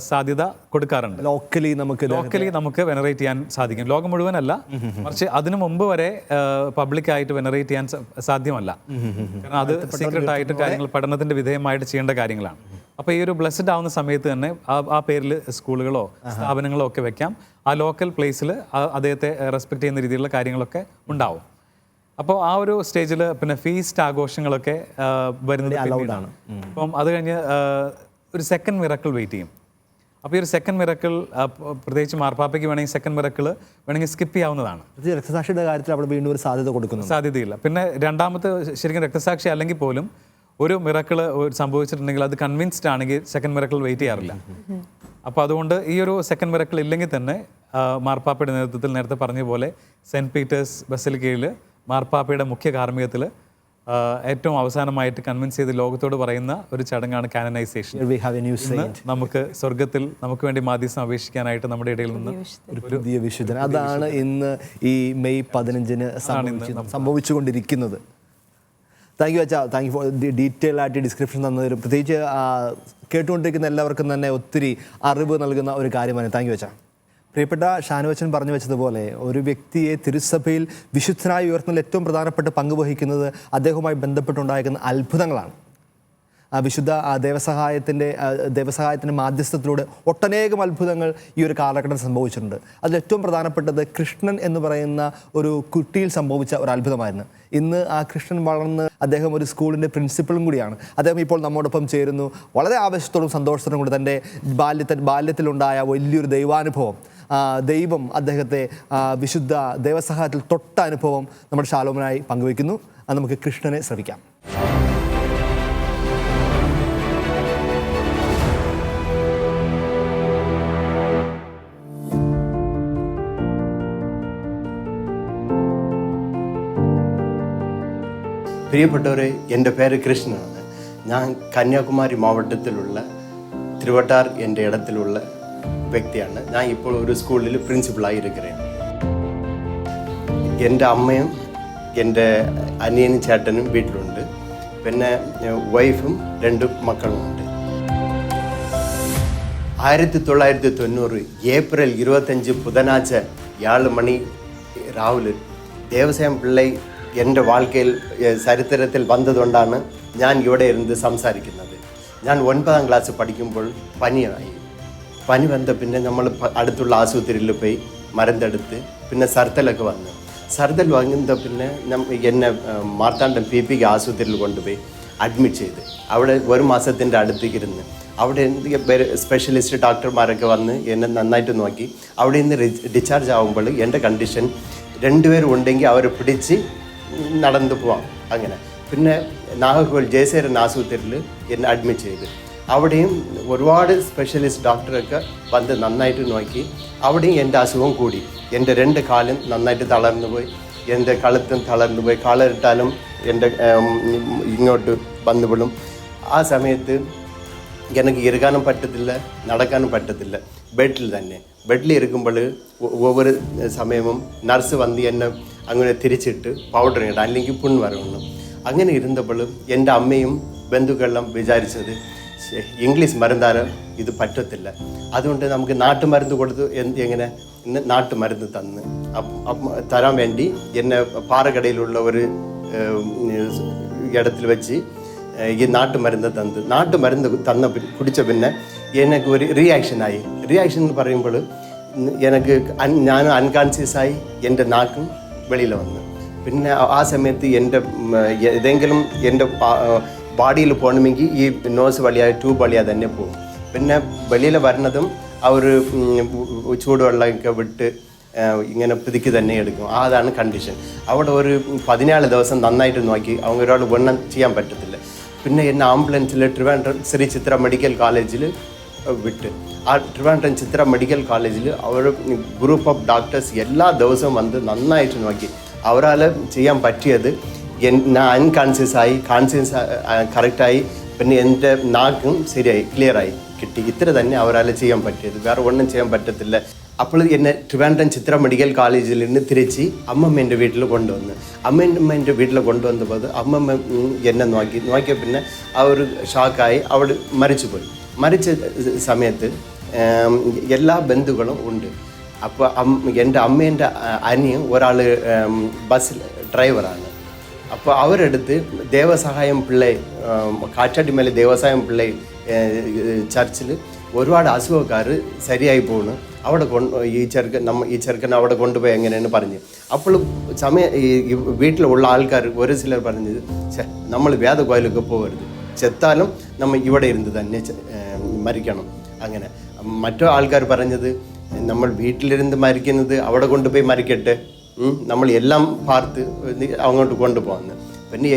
സാധ്യത കൊടുക്കാറുണ്ട്. ലോക്കലി നമുക്ക് വെനറേറ്റ് ചെയ്യാൻ സാധിക്കും. ലോകം മുഴുവനല്ല, മറിച്ച് അതിനു മുമ്പ് വരെ പബ്ലിക്കായിട്ട് വെനറേറ്റ് ചെയ്യാൻ സാധ്യമല്ല. കാരണം അത് സീക്രട്ട് ആയിട്ട് കാര്യങ്ങൾ പഠനത്തിന്റെ വിധേയമായിട്ട് ചെയ്യേണ്ട കാര്യങ്ങളാണ്. അപ്പോൾ ഈ ഒരു ബ്ലെസ്ഡ് ആവുന്ന സമയത്ത് തന്നെ ആ പേരിൽ സ്കൂളുകളോ സ്ഥാപനങ്ങളോ ഒക്കെ വെക്കാം. ആ ലോക്കൽ പ്ലേസിൽ അദ്ദേഹത്തെ റെസ്പെക്ട് ചെയ്യുന്ന രീതിയിലുള്ള കാര്യങ്ങളൊക്കെ ഉണ്ടാവും. അപ്പോൾ ആ ഒരു സ്റ്റേജിൽ പിന്നെ ഫീസ്റ്റ് ആഘോഷങ്ങളൊക്കെ വരുന്നത് പിന്നീടാണ്. അപ്പം അത് കഴിഞ്ഞ് ഒരു സെക്കൻഡ് മിറക്കിൾ വെയിറ്റ് ചെയ്യും. അപ്പോൾ ഈ ഒരു സെക്കൻഡ് മിറക്കിൾ പ്രത്യേകിച്ച് മാർപ്പാപ്പയ്ക്ക് വേണമെങ്കിൽ സെക്കൻഡ് മിറക്കിൾ വേണമെങ്കിൽ സ്കിപ്പ് ചെയ്യാവുന്നതാണ്. രക്തസാക്ഷിയുടെ കാര്യത്തിൽ അവിടെ വീണ്ടും ഒരു സാധ്യത കൊടുക്കുന്നു, സാധ്യതയില്ല. പിന്നെ രണ്ടാമത്തെ ശരിക്കും രക്തസാക്ഷി അല്ലെങ്കിൽ പോലും ഒരു മിറക്കിൾ സംഭവിച്ചിട്ടുണ്ടെങ്കിൽ അത് കൺവിൻസ്ഡ് ആണെങ്കിൽ സെക്കൻഡ് മിറക്കിൾ വെയിറ്റ് ചെയ്യാറില്ല. അപ്പോൾ അതുകൊണ്ട് ഈ ഒരു സെക്കൻഡ് മിറക്കിൾ ഇല്ലെങ്കിൽ തന്നെ മാർപ്പാപ്പയുടെ നേതൃത്വത്തിൽ നേരത്തെ പറഞ്ഞ പോലെ സെൻറ്റ് പീറ്റേഴ്സ് ബസിലിക്കയിൽ മാർപ്പാപ്പയുടെ മുഖ്യ കാർമ്മികത്തിൽ ഏറ്റവും അവസാനമായിട്ട് കൺവിൻസ് ചെയ്ത് ലോകത്തോട് പറയുന്ന ഒരു ചടങ്ങാണ് കാനനൈസേഷൻ. നമുക്ക് സ്വർഗത്തിൽ നമുക്ക് വേണ്ടി മാധ്യസ്ഥം അപേക്ഷിക്കാനായിട്ട് നമ്മുടെ ഇടയിൽ നിന്ന് ഒരു പുതിയ വിശുദ്ധൻ, അതാണ് ഇന്ന് ഈ മെയ് 15-ന് സംഭവിച്ചുകൊണ്ടിരിക്കുന്നത്. താങ്ക് യു അച്ഛാ, താങ്ക് യു ഫോർ ഡീറ്റെയിൽ ആയിട്ട് ഡിസ്ക്രിപ്ഷൻ തന്നതിലും പ്രത്യേകിച്ച് കേട്ടുകൊണ്ടിരിക്കുന്ന എല്ലാവർക്കും തന്നെ ഒത്തിരി അറിവ് നൽകുന്ന ഒരു കാര്യമാണ്. താങ്ക് യു അച്ഛാ. പ്രിയപ്പെട്ട ഷാനുവച്ചൻ പറഞ്ഞു വെച്ചതുപോലെ ഒരു വ്യക്തിയെ തിരുസഭയിൽ വിശുദ്ധനായി ഉയർത്തുന്നതിൽ ഏറ്റവും പ്രധാനപ്പെട്ട പങ്ക് വഹിക്കുന്നത് അദ്ദേഹവുമായി ബന്ധപ്പെട്ടുണ്ടായിരിക്കുന്ന അത്ഭുതങ്ങളാണ്. വിശുദ്ധ ദേവസഹായത്തിൻ്റെ മാധ്യസ്ഥത്തിലൂടെ ഒട്ടനേകം അത്ഭുതങ്ങൾ ഈ ഒരു കാലഘട്ടത്തിൽ സംഭവിച്ചിട്ടുണ്ട്. അതിലേറ്റവും പ്രധാനപ്പെട്ടത് കൃഷ്ണൻ എന്ന് പറയുന്ന ഒരു കുട്ടിയിൽ സംഭവിച്ച ഒരു അത്ഭുതമായിരുന്നു. ഇന്ന് ആ കൃഷ്ണൻ വളർന്ന് അദ്ദേഹം ഒരു സ്കൂളിൻ്റെ പ്രിൻസിപ്പളും കൂടിയാണ്. അദ്ദേഹം ഇപ്പോൾ നമ്മോടൊപ്പം ചേരുന്നു. വളരെ ആവേശത്തോടും സന്തോഷത്തോടും കൂടി തൻ്റെ ബാല്യത്തിലുണ്ടായ വലിയൊരു ദൈവാനുഭവം, ദൈവം അദ്ദേഹത്തെ വിശുദ്ധ ദേവസഹായത്തിൽ തൊട്ട അനുഭവം നമ്മുടെ ശാലോമനായി പങ്കുവയ്ക്കുന്നു. അത് നമുക്ക് കൃഷ്ണനെ ശ്രമിക്കാം. പ്രിയപ്പെട്ടവരെ, എൻ്റെ പേര് കൃഷ്ണനാണ്. ഞാൻ കന്യാകുമാരി മാവട്ടത്തിലുള്ള തിരുവട്ടാർ എൻ്റെ ഇടത്തിലുള്ള വ്യക്തിയാണ്. ഞാൻ ഇപ്പോൾ ഒരു സ്കൂളിൽ പ്രിൻസിപ്പളായി ഇരിக்கிறேன். എൻ്റെ അമ്മയും എൻ്റെ അനിയനും ചേട്ടനും വീട്ടിലുണ്ട്. പിന്നെ വൈഫും 2 മക്കളുമുണ്ട്. 1990 ഏപ്രിൽ 25 ബുധനാഴ്ച 7 മണി രാവിലെ ദേവസ്വം പിള്ളൈ എൻ്റെ വാഴ്ക്കയിൽ ചരിത്രത്തിൽ വന്നതുകൊണ്ടാണ് ഞാൻ ഇവിടെ ഇരുന്ന് സംസാരിക്കുന്നത്. ഞാൻ 9ാം ക്ലാസ് പഠിക്കുമ്പോൾ പനിയായി. പനി വന്ന പിന്നെ നമ്മൾ അടുത്തുള്ള ആശുപത്രിയിൽ പോയി മരുന്നെടുത്ത് പിന്നെ സർത്തലൊക്കെ വന്നു. സർത്തൽ വന്ന പിന്നെ എന്നെ മാർത്താണ്ഡം PP ആശുപത്രിയിൽ കൊണ്ടുപോയി അഡ്മിറ്റ് ചെയ്ത് അവിടെ 1 മാസത്തിൻ്റെ അടുത്തേക്ക് ഇരുന്ന് അവിടെ സ്പെഷ്യലിസ്റ്റ് ഡോക്ടർമാരൊക്കെ വന്ന് എന്നെ നന്നായിട്ട് നോക്കി. അവിടെ നിന്ന് ഡിസ്ചാർജ് ആകുമ്പോൾ എൻ്റെ കണ്ടീഷൻ 2 പേരും ഉണ്ടെങ്കിൽ അവരെ പിടിച്ച് നടന്നു പോവാം. അങ്ങനെ പിന്നെ നാഗർകോവിൽ ജയസേരൻ ആശുപത്രിയിൽ എന്നെ അഡ്മിറ്റ് ചെയ്ത് അവിടെയും ഒരുപാട് സ്പെഷ്യലിസ്റ്റ് ഡോക്ടറൊക്കെ വന്ന് നന്നായിട്ട് നോക്കി. അവിടെയും എൻ്റെ അസുഖം കൂടി. എൻ്റെ 2 കാലും നന്നായിട്ട് തളർന്നു പോയി, എൻ്റെ കഴുത്തും തളർന്നു പോയി, കാലിട്ടാലും എൻ്റെ ഇങ്ങോട്ട് വന്നുവിടും. ആ സമയത്ത് എനിക്ക് ഇരിക്കാനും പറ്റത്തില്ല, നടക്കാനും പറ്റത്തില്ല. ബെഡിൽ ഇരിക്കുമ്പോൾ ഒവ്വൊരു സമയവും നർസ് വന്ന് എന്നെ അങ്ങനെ തിരിച്ചിട്ട് പൗഡർ ഇടാം, അല്ലെങ്കിൽ പുണ്ണ് വരണം. അങ്ങനെ ഇരുന്നപ്പോൾ എൻ്റെ അമ്മയും ബന്ധുക്കളെല്ലാം വിചാരിച്ചത് ഇംഗ്ലീഷ് മരുന്നാണ് ഇത് പറ്റത്തില്ല, അതുകൊണ്ട് നമുക്ക് നാട്ടുമരുന്ന് കൊടുത്ത് എങ്ങനെ നാട്ടുമരുന്ന് തന്ന് തരാൻ വേണ്ടി എന്നെ പാറക്കടയിലുള്ള ഒരു ഇടത്തിൽ വെച്ച് ഈ നാട്ടുമരുന്ന് തന്ന കുടിച്ച പിന്നെ എനിക്ക് ഒരു റിയാക്ഷനായി. റിയാക്ഷൻ എന്ന് പറയുമ്പോൾ എനിക്ക് ഞാൻ അൺകോൺഷ്യസായി എൻ്റെ നാക്കും വെളിയിൽ വന്നു. പിന്നെ ആ സമയത്ത് എൻ്റെ ഏതെങ്കിലും എൻ്റെ ബോഡിയിൽ പോകണമെങ്കിൽ ഈ നോസ് വഴിയായി ട്യൂബ് വഴിയായി തന്നെ പോകും. പിന്നെ വെളിയിൽ വരുന്നതും അവർ ചൂടുവെള്ളമൊക്കെ വിട്ട് ഇങ്ങനെ പുതുക്കി തന്നെ എടുക്കും. അതാണ് കണ്ടീഷൻ. അവിടെ ഒരു 14 ദിവസം നന്നായിട്ട് നോക്കി அவங்க ഒരാൾ ഒന്നും ചെയ്യാൻ പറ്റത്തില്ല. പിന്നെ എന്നെ ആംബുലൻസിൽ ട്രിവാൻഡ്രം ശ്രീ ചിത്ര മെഡിക്കൽ കോളേജിൽ വിട്ട് ആ ട്രിവാൻഡ്രം ചിത്ര മെഡിക്കൽ കോളേജിൽ അവർ ഗ്രൂപ്പ് ഓഫ് ഡോക്ടേഴ്സ് എല്ലാ ദിവസവും വന്ന് നന്നായിട്ട് നോക്കി. അവരാൽ ചെയ്യാൻ പറ്റിയത് ഞാൻ അൺകോൺഷ്യസായി കോൺഷ്യസ് കറക്റ്റായി പിന്നെ എൻ്റെ നാക്കും ശരിയായി ക്ലിയറായി കിട്ടി. ഇത്ര തന്നെ അവരാൽ ചെയ്യാൻ പറ്റിയത്, വേറെ ഒന്നും ചെയ്യാൻ പറ്റത്തില്ല. അപ്പോൾ എന്നെ ട്രിവാൻഡ്രം ചിത്ര മെഡിക്കൽ കോളേജിൽ നിന്ന് തിരിച്ച് അമ്മമ്മേൻ്റെ വീട്ടിൽ കൊണ്ടുവന്ന് അമ്മേൻ്റെ വീട്ടിൽ കൊണ്ടുവന്നപ്പോൾ അമ്മമ്മ എന്നെ നോക്കിയ പിന്നെ അവർ ഷോക്കായി അവിടെ മരിച്ചുപോയി. മരിച്ച സമയത്ത് എല്ലാ ബന്ധുക്കളും ഉണ്ട്. അപ്പോൾ എൻ്റെ അമ്മേൻ്റെ അനിയൻ ഒരാൾ ബസ് ഡ്രൈവറാണ്. അപ്പോൾ അവരെടുത്ത് ദേവസഹായം പിള്ളൈ കാറ്റാടിമല ദേവസഹായം പിള്ളൈ ചർച്ചിൽ ഒരുപാട് അസുഖക്കാർ ശരിയായി പോകുന്നു. അവിടെ ഈ ചെറുക്കൻ അവിടെ കൊണ്ടുപോയി എങ്ങനെയാണ് പറഞ്ഞ്. അപ്പോൾ ഈ വീട്ടിലുള്ള ആൾക്കാർ ഒരു ചിലർ പറഞ്ഞത് നമ്മൾ വേദകോയിലൊക്കെ പോകരുത്, ചെത്താലും നമ്മൾ ഇവിടെ ഇരുന്ന് തന്നെ മരിക്കണം. അങ്ങനെ മറ്റു ആൾക്കാർ പറഞ്ഞത് നമ്മൾ വീട്ടിലിരുന്ന് മരിക്കുന്നത് അവിടെ കൊണ്ടുപോയി മരിക്കട്ടെ, നമ്മൾ എല്ലാം പാർത്ത് അങ്ങോട്ട് കൊണ്ടുപോകുന്നു. പിന്നെ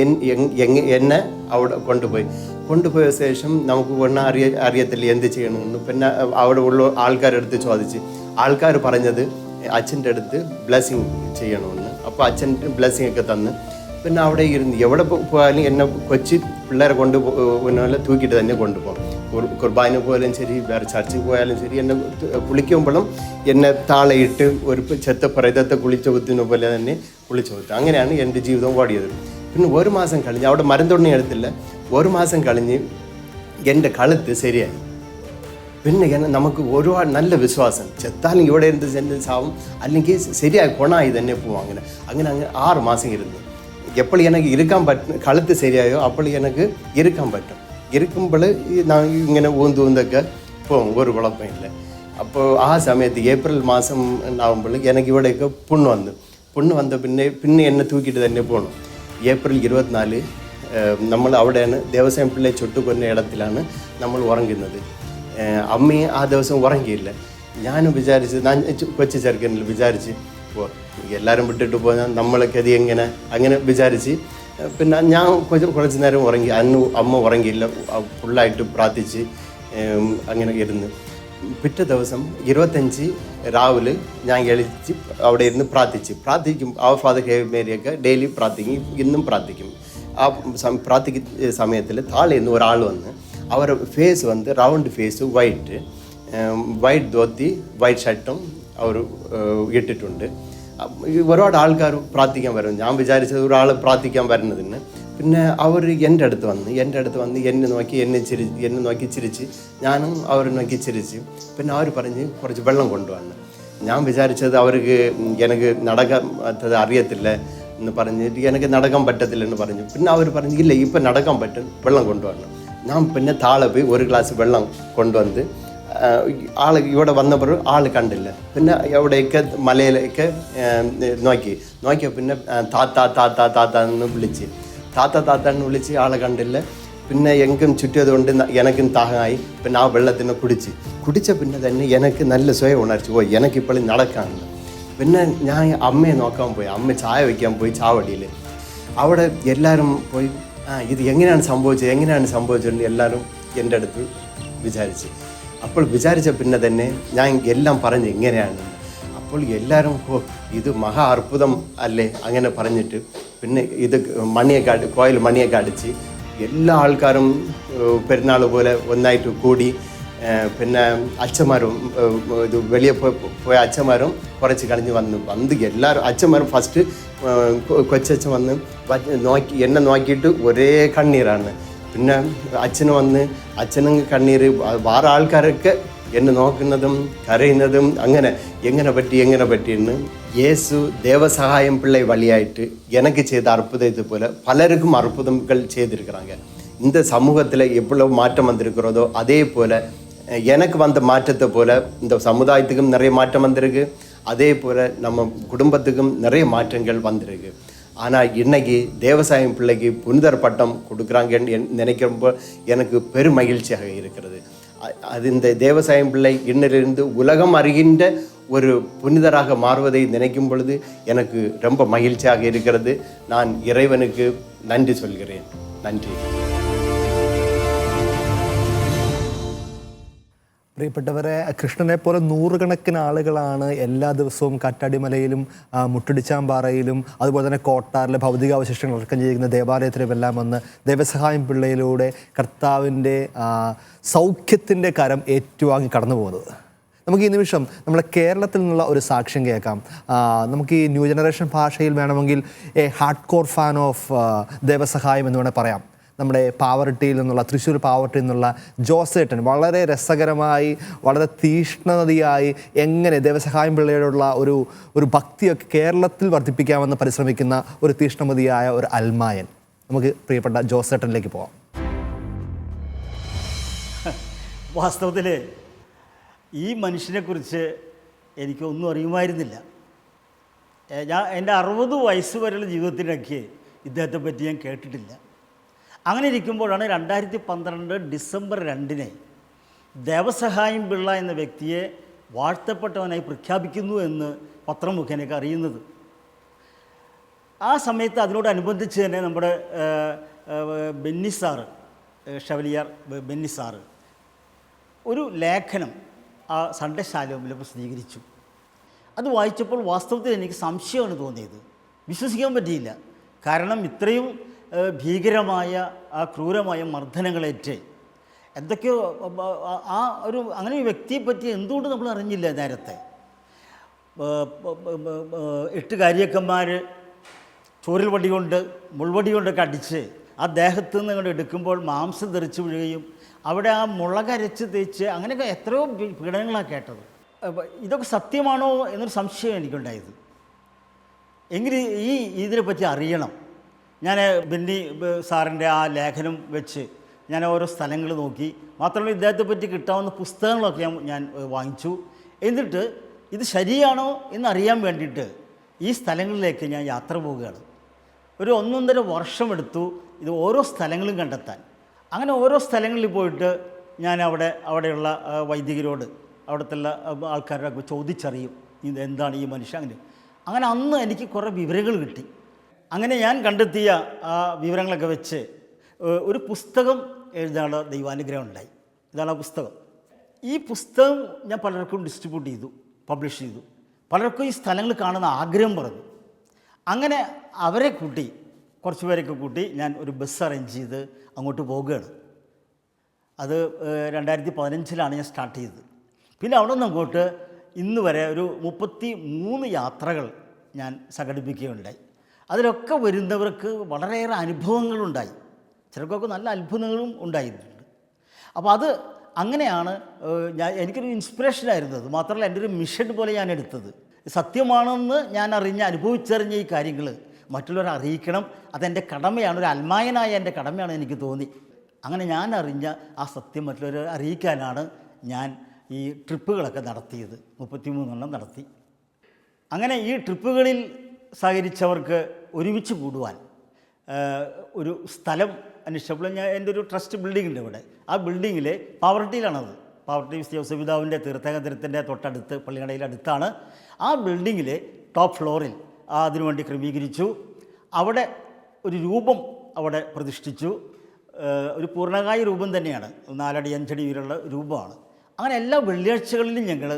എന്നെ അവിടെ കൊണ്ടുപോയ ശേഷം നമുക്ക് ഒന്നും അറിയത്തില്ല എന്ത് ചെയ്യണമെന്ന്. പിന്നെ അവിടെ ഉള്ള ആൾക്കാരെടുത്ത് ചോദിച്ച് ആൾക്കാർ പറഞ്ഞത് അച്ഛൻ്റെ അടുത്ത് ബ്ലെസ്സിങ് ചെയ്യണമെന്ന്. അപ്പോൾ അച്ഛൻ ബ്ലെസ്സിങ് ഒക്കെ തന്ന് പിന്നെ അവിടെ ഇരുന്ന് എവിടെ പോയാലും എന്നെ കൊച്ചു പിള്ളേരെ കൊണ്ടുപോലെ തൂക്കിയിട്ട് തന്നെ കൊണ്ടുപോകും. കുർബാന പോയാലും ശരി, വേറെ ചർച്ചിൽ പോയാലും ശരി, എന്നെ കുളിക്കുമ്പോഴും എന്നെ താളയിട്ട് ഒരു ചെത്ത പ്രേതത്തെ കുളിച്ചൊത്തുന്ന പോലെ തന്നെ കുളിച്ചൊത്തു. അങ്ങനെയാണ് എൻ്റെ ജീവിതം ഓടിയത്. പിന്നെ 1 മാസം കഴിഞ്ഞ് അവിടെ മരുന്നൊന്നും എടുത്തില്ല. 1 മാസം കഴിഞ്ഞ് എൻ്റെ കഴുത്ത് ശരിയായി. പിന്നെ നമുക്ക് ഒരുപാട് നല്ല വിശ്വാസം, ചെത്താലും ഇവിടെ എന്ത് ചാവും, അല്ലെങ്കിൽ ശരിയായി ഗുണമായി തന്നെ പോവും. അങ്ങനെ 6 മാസം ഇരുന്നു. എപ്പോൾ എനിക്ക് ഇരിക്കാൻ പറ്റും, കഴുത്ത് ശരിയായോ അപ്പോൾ എനിക്ക് ഇരിക്കാൻ പറ്റും. ഇരിക്കുമ്പോൾ ഇങ്ങനെ ഊന്തൊക്കെ പോകും, ഒരു കുഴപ്പമില്ല. അപ്പോൾ ആ സമയത്ത് ഏപ്രിൽ മാസം ഉണ്ടാകുമ്പോൾ എനിക്ക് ഇവിടെയൊക്കെ പുണ്ണ് വന്ന പിന്നെ എന്നെ തൂക്കിയിട്ട് തന്നെ പോകണം. ഏപ്രിൽ 24 നമ്മൾ അവിടെയാണ് ദേവസ്വം പിള്ളை ചുട്ടുകൊന്ന ഇടത്തിലാണ് നമ്മൾ ഉറങ്ങുന്നത്. അമ്മയെ ആ ദിവസം ഉറങ്ങിയില്ല. ഞാനും വിചാരിച്ച്, ഞാൻ കൊച്ചു ചെറുക്കനിൽ വിചാരിച്ച് എല്ലാവരും വിട്ടിട്ട് പോയാൽ നമ്മളൊക്കെ അത് അങ്ങനെ വിചാരിച്ച് പിന്നെ ഞാൻ കുറച്ച് നേരം ഉറങ്ങി. അമ്മ ഉറങ്ങിയില്ല, ഫുള്ളായിട്ട് പ്രാർത്ഥിച്ച് അങ്ങനെ ഇരുന്ന്. പിറ്റേ ദിവസം 25 രാവിലെ ഞാൻ എളിച്ച് അവിടെ ഇരുന്ന് പ്രാർത്ഥിക്കും. ആ ഫാദർ ഹേവ് മേരിയൊക്കെ ഡെയിലി പ്രാർത്ഥിക്കും, ഇന്നും പ്രാർത്ഥിക്കും. ആ പ്രാർത്ഥിക്കുന്ന സമയത്തിൽ താഴെ നിന്ന് ഒരാൾ വന്ന് അവരുടെ ഫേസ് വന്ന് round face white dhoti white ഷർട്ടും അവർ ഇട്ടിട്ടുണ്ട്. ഒരുപാട് ആൾക്കാർ പ്രാർത്ഥിക്കാൻ വരും. ഞാൻ വിചാരിച്ചത് ഒരാൾ പ്രാർത്ഥിക്കാൻ വരുന്നതിന് പിന്നെ അവർ എൻ്റെ അടുത്ത് വന്ന് എന്നെ നോക്കി ചിരിച്ച് ഞാനും അവരെ നോക്കി ചിരിച്ച്. പിന്നെ അവർ പറഞ്ഞ് കുറച്ച് വെള്ളം കൊണ്ടുവന്നു. ഞാൻ വിചാരിച്ചത് അവർക്ക് എനിക്ക് നടക്കാൻ അറിയത്തില്ല എന്ന് പറഞ്ഞിട്ട് എനിക്ക് നടക്കാൻ പറ്റത്തില്ല എന്ന് പറഞ്ഞു. പിന്നെ അവർ പറഞ്ഞു ഇല്ല ഇപ്പം നടക്കാൻ പറ്റും, വെള്ളം കൊണ്ടുവന്നു. ഞാൻ പിന്നെ താഴെ പോയി ഒരു ഗ്ലാസ് വെള്ളം കൊണ്ടുവന്ന് ഇവിടെ വന്നപ്പോൾ ആൾ കണ്ടില്ല. പിന്നെ എവിടെയൊക്കെ മലയിലേക്ക് നോക്കിയ പിന്നെ താത്ത എന്ന് വിളിച്ച് താത്താന്ന് വിളിച്ച് ആളെ കണ്ടില്ല. പിന്നെ എങ്കും ചുറ്റിയതുകൊണ്ട് എനക്കും ദാഹമായി. പിന്നെ ആ വെള്ളത്തിനെ കുടിച്ച പിന്നെ തന്നെ എനിക്ക് നല്ല സ്വയം ഉണർച്ചു പോയി, എനിക്കിപ്പോഴും നടക്കാനുണ്ട്. പിന്നെ ഞാൻ അമ്മയെ നോക്കാൻ പോയി, അമ്മ ചായ വയ്ക്കാൻ പോയി ചാവടിയിൽ. അവിടെ എല്ലാവരും പോയി ഇത് എങ്ങനെയാണ് സംഭവിച്ചതെന്ന് എല്ലാവരും എൻ്റെ അടുത്ത് വിചാരിച്ച്. അപ്പോൾ വിചാരിച്ച പിന്നെ തന്നെ ഞാൻ എല്ലാം പറഞ്ഞ് എങ്ങനെയാണ്. അപ്പോൾ എല്ലാവരും ഇത് മഹാ അത്ഭുതം അല്ലേ അങ്ങനെ പറഞ്ഞിട്ട് പിന്നെ ഇത് കോയിൽ മണിയൊക്കെ അടിച്ച് എല്ലാ ആൾക്കാരും പെരുന്നാൾ പോലെ ഒന്നായിട്ട് കൂടി. പിന്നെ അച്ഛന്മാരും ഇത് വെളിയെ പോയ അച്ഛന്മാരും കുറച്ച് കഴിഞ്ഞ് വന്ന് എല്ലാവരും അച്ഛന്മാരും ഫസ്റ്റ് കൊച്ചച്ഛൻ വന്ന് എന്നെ നോക്കിയിട്ട് ഒരേ കണ്ണീരാണ്. പിന്നെ അച്ഛനും കണ്ണീര്. വേറെ ആൾക്കാരൊക്കെ എന്നെ നോക്കുന്നതും കരയുന്നതും എങ്ങനെ പറ്റിയെന്ന്. യേസു ദേവസഹായം പിള്ളை வழியாயிட்டு எனக்கு செய்த அற்புதத்தை போல பலருக்கும் அற்புதங்கள் செய்திருக்கிறாங்க. இந்த சமூகத்தில் எவ்வளவு மாற்றம் வந்திருக்கிறதோ அதே போல் எனக்கு வந்த மாற்றத்தை போல் இந்த சமுதாயத்துக்கும் நிறைய மாற்றம் வந்திருக்கு. அதே போல் நம்ம குடும்பத்துக்கும் நிறைய மாற்றங்கள் வந்திருக்கு. ஆனால் இன்னைக்கு தேவசாயம் பிள்ளைக்கு புனிதர் பட்டம் கொடுக்குறாங்கன்னு நினைக்கிறப்போ எனக்கு பெரும் மகிழ்ச்சியாக இருக்கிறது. அது இந்த தேவசாயம் பிள்ளை இன்னிலிருந்து உலகம் அறிகின்ற ஒரு புனிதராக மாறுவதை நினைக்கும் பொழுது எனக்கு ரொம்ப மகிழ்ச்சியாக இருக்கிறது. நான் இறைவனுக்கு நன்றி சொல்கிறேன். நன்றி. പ്രിയപ്പെട്ടവരെ, കൃഷ്ണനെ പോലെ നൂറുകണക്കിന് ആളുകളാണ് എല്ലാ ദിവസവും കാറ്റാടിമലയിലും മുട്ടടിച്ചാമ്പാറയിലും അതുപോലെ തന്നെ കോട്ടാറിലെ ഭൗതികാവശിഷ്ടങ്ങൾ അടക്കം ചെയ്യുന്ന ദേവാലയത്തിലുമെല്ലാം വന്ന് ദൈവസഹായം പിള്ളയിലൂടെ കർത്താവിൻ്റെ സൗഖ്യത്തിൻ്റെ കരം ഏറ്റുവാങ്ങി കടന്നു പോകുന്നത്. നമുക്ക് ഈ നിമിഷം നമ്മുടെ കേരളത്തിൽ നിന്നുള്ള ഒരു സാക്ഷ്യം കേൾക്കാം. നമുക്ക് ഈ ന്യൂ ജനറേഷൻ ഭാഷയിൽ വേണമെങ്കിൽ A hard core fan of Devasahayam എന്ന് വേണമെങ്കിൽ പറയാം. നമ്മുടെ പാവറട്ടിയിൽ നിന്നുള്ള തൃശ്ശൂർ പാവറട്ടിയിൽ നിന്നുള്ള ജോസേട്ടൻ വളരെ രസകരമായി വളരെ തീഷ്ണതയായി എങ്ങനെ ദേവസഹായം പിള്ളയോടുള്ള ഒരു ഭക്തിയൊക്കെ കേരളത്തിൽ വർദ്ധിപ്പിക്കാമെന്ന് പരിശ്രമിക്കുന്ന ഒരു തീഷ്ണമതിയായ ഒരു അൽമായൻ. നമുക്ക് പ്രിയപ്പെട്ട ജോസേട്ടനിലേക്ക് പോകാം. വാസ്തവത്തിൽ ഈ മനുഷ്യനെക്കുറിച്ച് എനിക്കൊന്നും അറിയുമായിരുന്നില്ല. എൻ്റെ 60 വയസ്സ് വരെയുള്ള ജീവിതത്തിലൊക്കെ ഇദ്ദേഹത്തെ പറ്റി ഞാൻ കേട്ടിട്ടില്ല. അങ്ങനെ ഇരിക്കുമ്പോഴാണ് 2012 ഡിസംബർ 2 ദേവസഹായം പിള്ള എന്ന വ്യക്തിയെ വാഴ്ത്തപ്പെട്ടവനായി പ്രഖ്യാപിക്കുന്നു എന്ന് പത്രം മുഖേനയൊക്കെ അറിയുന്നത്. ആ സമയത്ത് അതിനോടനുബന്ധിച്ച് തന്നെ നമ്മുടെ Benny sir, Chevalier Benny sir ഒരു ലേഖനം ആ സൺഡേ ശാലോമിൽ പ്രസിദ്ധീകരിച്ചു. അത് വായിച്ചപ്പോൾ വാസ്തവത്തിൽ എനിക്ക് സംശയമാണ് തോന്നിയത്. വിശ്വസിക്കാൻ പറ്റിയില്ല. കാരണം ഇത്രയും ഭീകരമായ ആ ക്രൂരമായ മർദ്ദനങ്ങളേറ്റ് എന്തൊക്കെയോ അങ്ങനെ ഒരു വ്യക്തിയെപ്പറ്റി എന്തുകൊണ്ട് നമ്മൾ അറിഞ്ഞില്ല നേരത്തെ. 8 കാര്യക്കന്മാർ ചോരൽ വടി കൊണ്ട് മുൾവടി കൊണ്ടൊക്കെ അടിച്ച് ആ ദേഹത്തു നിന്ന് ഇങ്ങോട്ട് എടുക്കുമ്പോൾ മാംസം തെറിച്ച് വീഴുകയും അവിടെ ആ മുളകരച്ച് തേച്ച് അങ്ങനെയൊക്കെ എത്രയോ പീഡനങ്ങളാണ് കേട്ടത്. ഇതൊക്കെ സത്യമാണോ എന്നൊരു സംശയം എനിക്കുണ്ടായത്. എങ്കിലും ഇതിനെപ്പറ്റി അറിയണം. ഞാൻ ബെന്നി സാറിൻ്റെ ആ ലേഖനം വെച്ച് ഞാൻ ഓരോ സ്ഥലങ്ങൾ നോക്കി. മാത്രമല്ല ഇദ്ദേഹത്തെ പറ്റി കിട്ടാവുന്ന പുസ്തകങ്ങളൊക്കെ ഞാൻ വാങ്ങിച്ചു. എന്നിട്ട് ഇത് ശരിയാണോ എന്നറിയാൻ വേണ്ടിയിട്ട് ഈ സ്ഥലങ്ങളിലേക്ക് ഞാൻ യാത്ര പോവുകയാണ്. ഒരു 1.5 വർഷമെടുത്തു ഇത് ഓരോ സ്ഥലങ്ങളും കണ്ടെത്താൻ. അങ്ങനെ ഓരോ സ്ഥലങ്ങളിൽ പോയിട്ട് ഞാൻ അവിടെയുള്ള വൈദികരോട് അവിടുത്തെ ആൾക്കാരൊക്കെ ചോദിച്ചറിയും ഇത് എന്താണ് ഈ മനുഷ്യൻ. അങ്ങനെ അന്ന് എനിക്ക് കുറേ വിവരങ്ങൾ കിട്ടി. അങ്ങനെ ഞാൻ കണ്ടെത്തിയ ആ വിവരങ്ങളൊക്കെ വെച്ച് ഒരു പുസ്തകം എഴുതാനുള്ള ദൈവാനുഗ്രഹം ഉണ്ടായി. ഇതാണ് ആ പുസ്തകം. ഈ പുസ്തകം ഞാൻ പലർക്കും ഡിസ്ട്രിബ്യൂട്ട് ചെയ്തു, പബ്ലിഷ് ചെയ്തു. പലർക്കും ഈ സ്ഥലങ്ങൾ കാണുന്ന ആഗ്രഹം പറഞ്ഞു. അങ്ങനെ അവരെ കൂട്ടി, കുറച്ച് പേരൊക്കെ കൂട്ടി ഞാൻ ഒരു ബസ് അറേഞ്ച് ചെയ്ത് അങ്ങോട്ട് പോവുകയാണ്. അത് 2015 ഞാൻ സ്റ്റാർട്ട് ചെയ്തത്. പിന്നെ അവിടെ നിന്ന് അങ്ങോട്ട് ഇന്ന് വരെ ഒരു 33 യാത്രകൾ ഞാൻ സംഘടിപ്പിക്കുകയുണ്ടായി. അതിലൊക്കെ വരുന്നവർക്ക് വളരെയേറെ അനുഭവങ്ങളുണ്ടായി. ചിലർക്കൊക്കെ നല്ല അത്ഭുതങ്ങളും ഉണ്ടായിട്ടുണ്ട്. അപ്പോൾ അത് അങ്ങനെയാണ് എനിക്കൊരു ഇൻസ്പിറേഷനായിരുന്നു. അത് മാത്രമല്ല എൻ്റെ ഒരു മിഷൻ പോലെ ഞാൻ എടുത്തത്. സത്യമാണെന്ന് ഞാൻ അനുഭവിച്ചറിഞ്ഞ ഈ കാര്യങ്ങൾ മറ്റുള്ളവരെ അറിയിക്കണം, അതെൻ്റെ കടമയാണ്, ഒരു അൽമായനായ എൻ്റെ കടമയാണ് എനിക്ക് തോന്നി. അങ്ങനെ ഞാൻ അറിഞ്ഞ ആ സത്യം മറ്റുള്ളവരെ അറിയിക്കാനാണ് ഞാൻ ഈ ട്രിപ്പുകളൊക്കെ നടത്തിയത്. 33 നടത്തി. അങ്ങനെ ഈ ട്രിപ്പുകളിൽ സഹകരിച്ചവർക്ക് ഒരുമിച്ച് കൂടുവാൻ ഒരു സ്ഥലം അന്വേഷിച്ചപ്പോൾ എൻ്റെ ഒരു ട്രസ്റ്റ് ബിൽഡിംഗ് ഉണ്ട് ഇവിടെ. ആ ബിൽഡിങ്ങിൽ പാവർട്ടിയിലാണത്. പാവർട്ടി യോസഫിതാവിൻ്റെ തീർത്ഥകേന്ദ്രത്തിൻ്റെ തൊട്ടടുത്ത് പള്ളിക്കടയിൽ അടുത്താണ്. ആ ബിൽഡിങ്ങിൽ ടോപ്പ് ഫ്ലോറിൽ അതിനുവേണ്ടി ക്രമീകരിച്ചു. അവിടെ ഒരു രൂപം അവിടെ പ്രതിഷ്ഠിച്ചു. ഒരു പൂർണ്ണകായ രൂപം തന്നെയാണ്, 4 അടി 5 അടി ഉയരമുള്ള രൂപമാണ്. അങ്ങനെ എല്ലാ വെള്ളിയാഴ്ചകളിലും ഞങ്ങൾ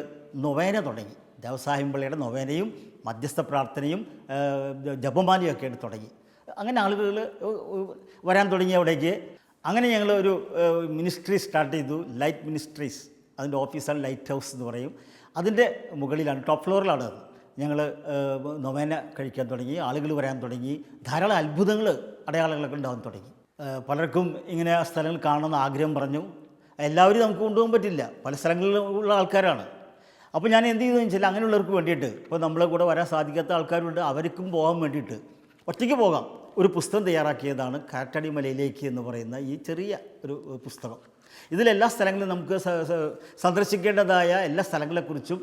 നൊവേന തുടങ്ങി. ദേവസാഹിംപിള്ളയുടെ നൊവേനയും മധ്യസ്ഥ പ്രാർത്ഥനയും ജപമാലയൊക്കെ ആയിട്ട് തുടങ്ങി. അങ്ങനെ ആളുകൾ വരാൻ തുടങ്ങി അവിടേക്ക്. അങ്ങനെ ഞങ്ങൾ ഒരു മിനിസ്ട്രി സ്റ്റാർട്ട് ചെയ്തു, ലൈറ്റ് മിനിസ്ട്രീസ്. അതിൻ്റെ ഓഫീസാണ് ലൈറ്റ് ഹൗസ് എന്ന് പറയും. അതിൻ്റെ മുകളിലാണ്, ടോപ്പ് ഫ്ലോറിലാണ് അത്. ഞങ്ങൾ നൊവേന കഴിക്കാൻ തുടങ്ങി, ആളുകൾ വരാൻ തുടങ്ങി, ധാരാളം അത്ഭുതങ്ങൾ അടയാളങ്ങളൊക്കെ ഉണ്ടാകാൻ തുടങ്ങി. പലർക്കും ഇങ്ങനെ ആ സ്ഥലങ്ങൾ കാണണമെന്ന് ആഗ്രഹം പറഞ്ഞു. എല്ലാവരും നമുക്ക് കൊണ്ടുപോകാൻ പറ്റില്ല, പല സ്ഥലങ്ങളിലുള്ള ആൾക്കാരാണ്. അപ്പോൾ ഞാൻ എന്ത് ചെയ്തെന്ന് വെച്ചാൽ അങ്ങനെയുള്ളവർക്ക് വേണ്ടിയിട്ട്, ഇപ്പോൾ നമ്മളെ കൂടെ വരാൻ സാധിക്കാത്ത ആൾക്കാരുണ്ട്, അവർക്കും പോകാൻ വേണ്ടിയിട്ട് ഒറ്റയ്ക്ക് പോകാം. ഒരു പുസ്തകം തയ്യാറാക്കിയതാണ് കാറ്റാടി മലയിലേക്ക് എന്ന് പറയുന്ന ഈ ചെറിയ ഒരു പുസ്തകം. ഇതിലെല്ലാ സ്ഥലങ്ങളും നമുക്ക് സന്ദർശിക്കേണ്ടതായ എല്ലാ സ്ഥലങ്ങളെക്കുറിച്ചും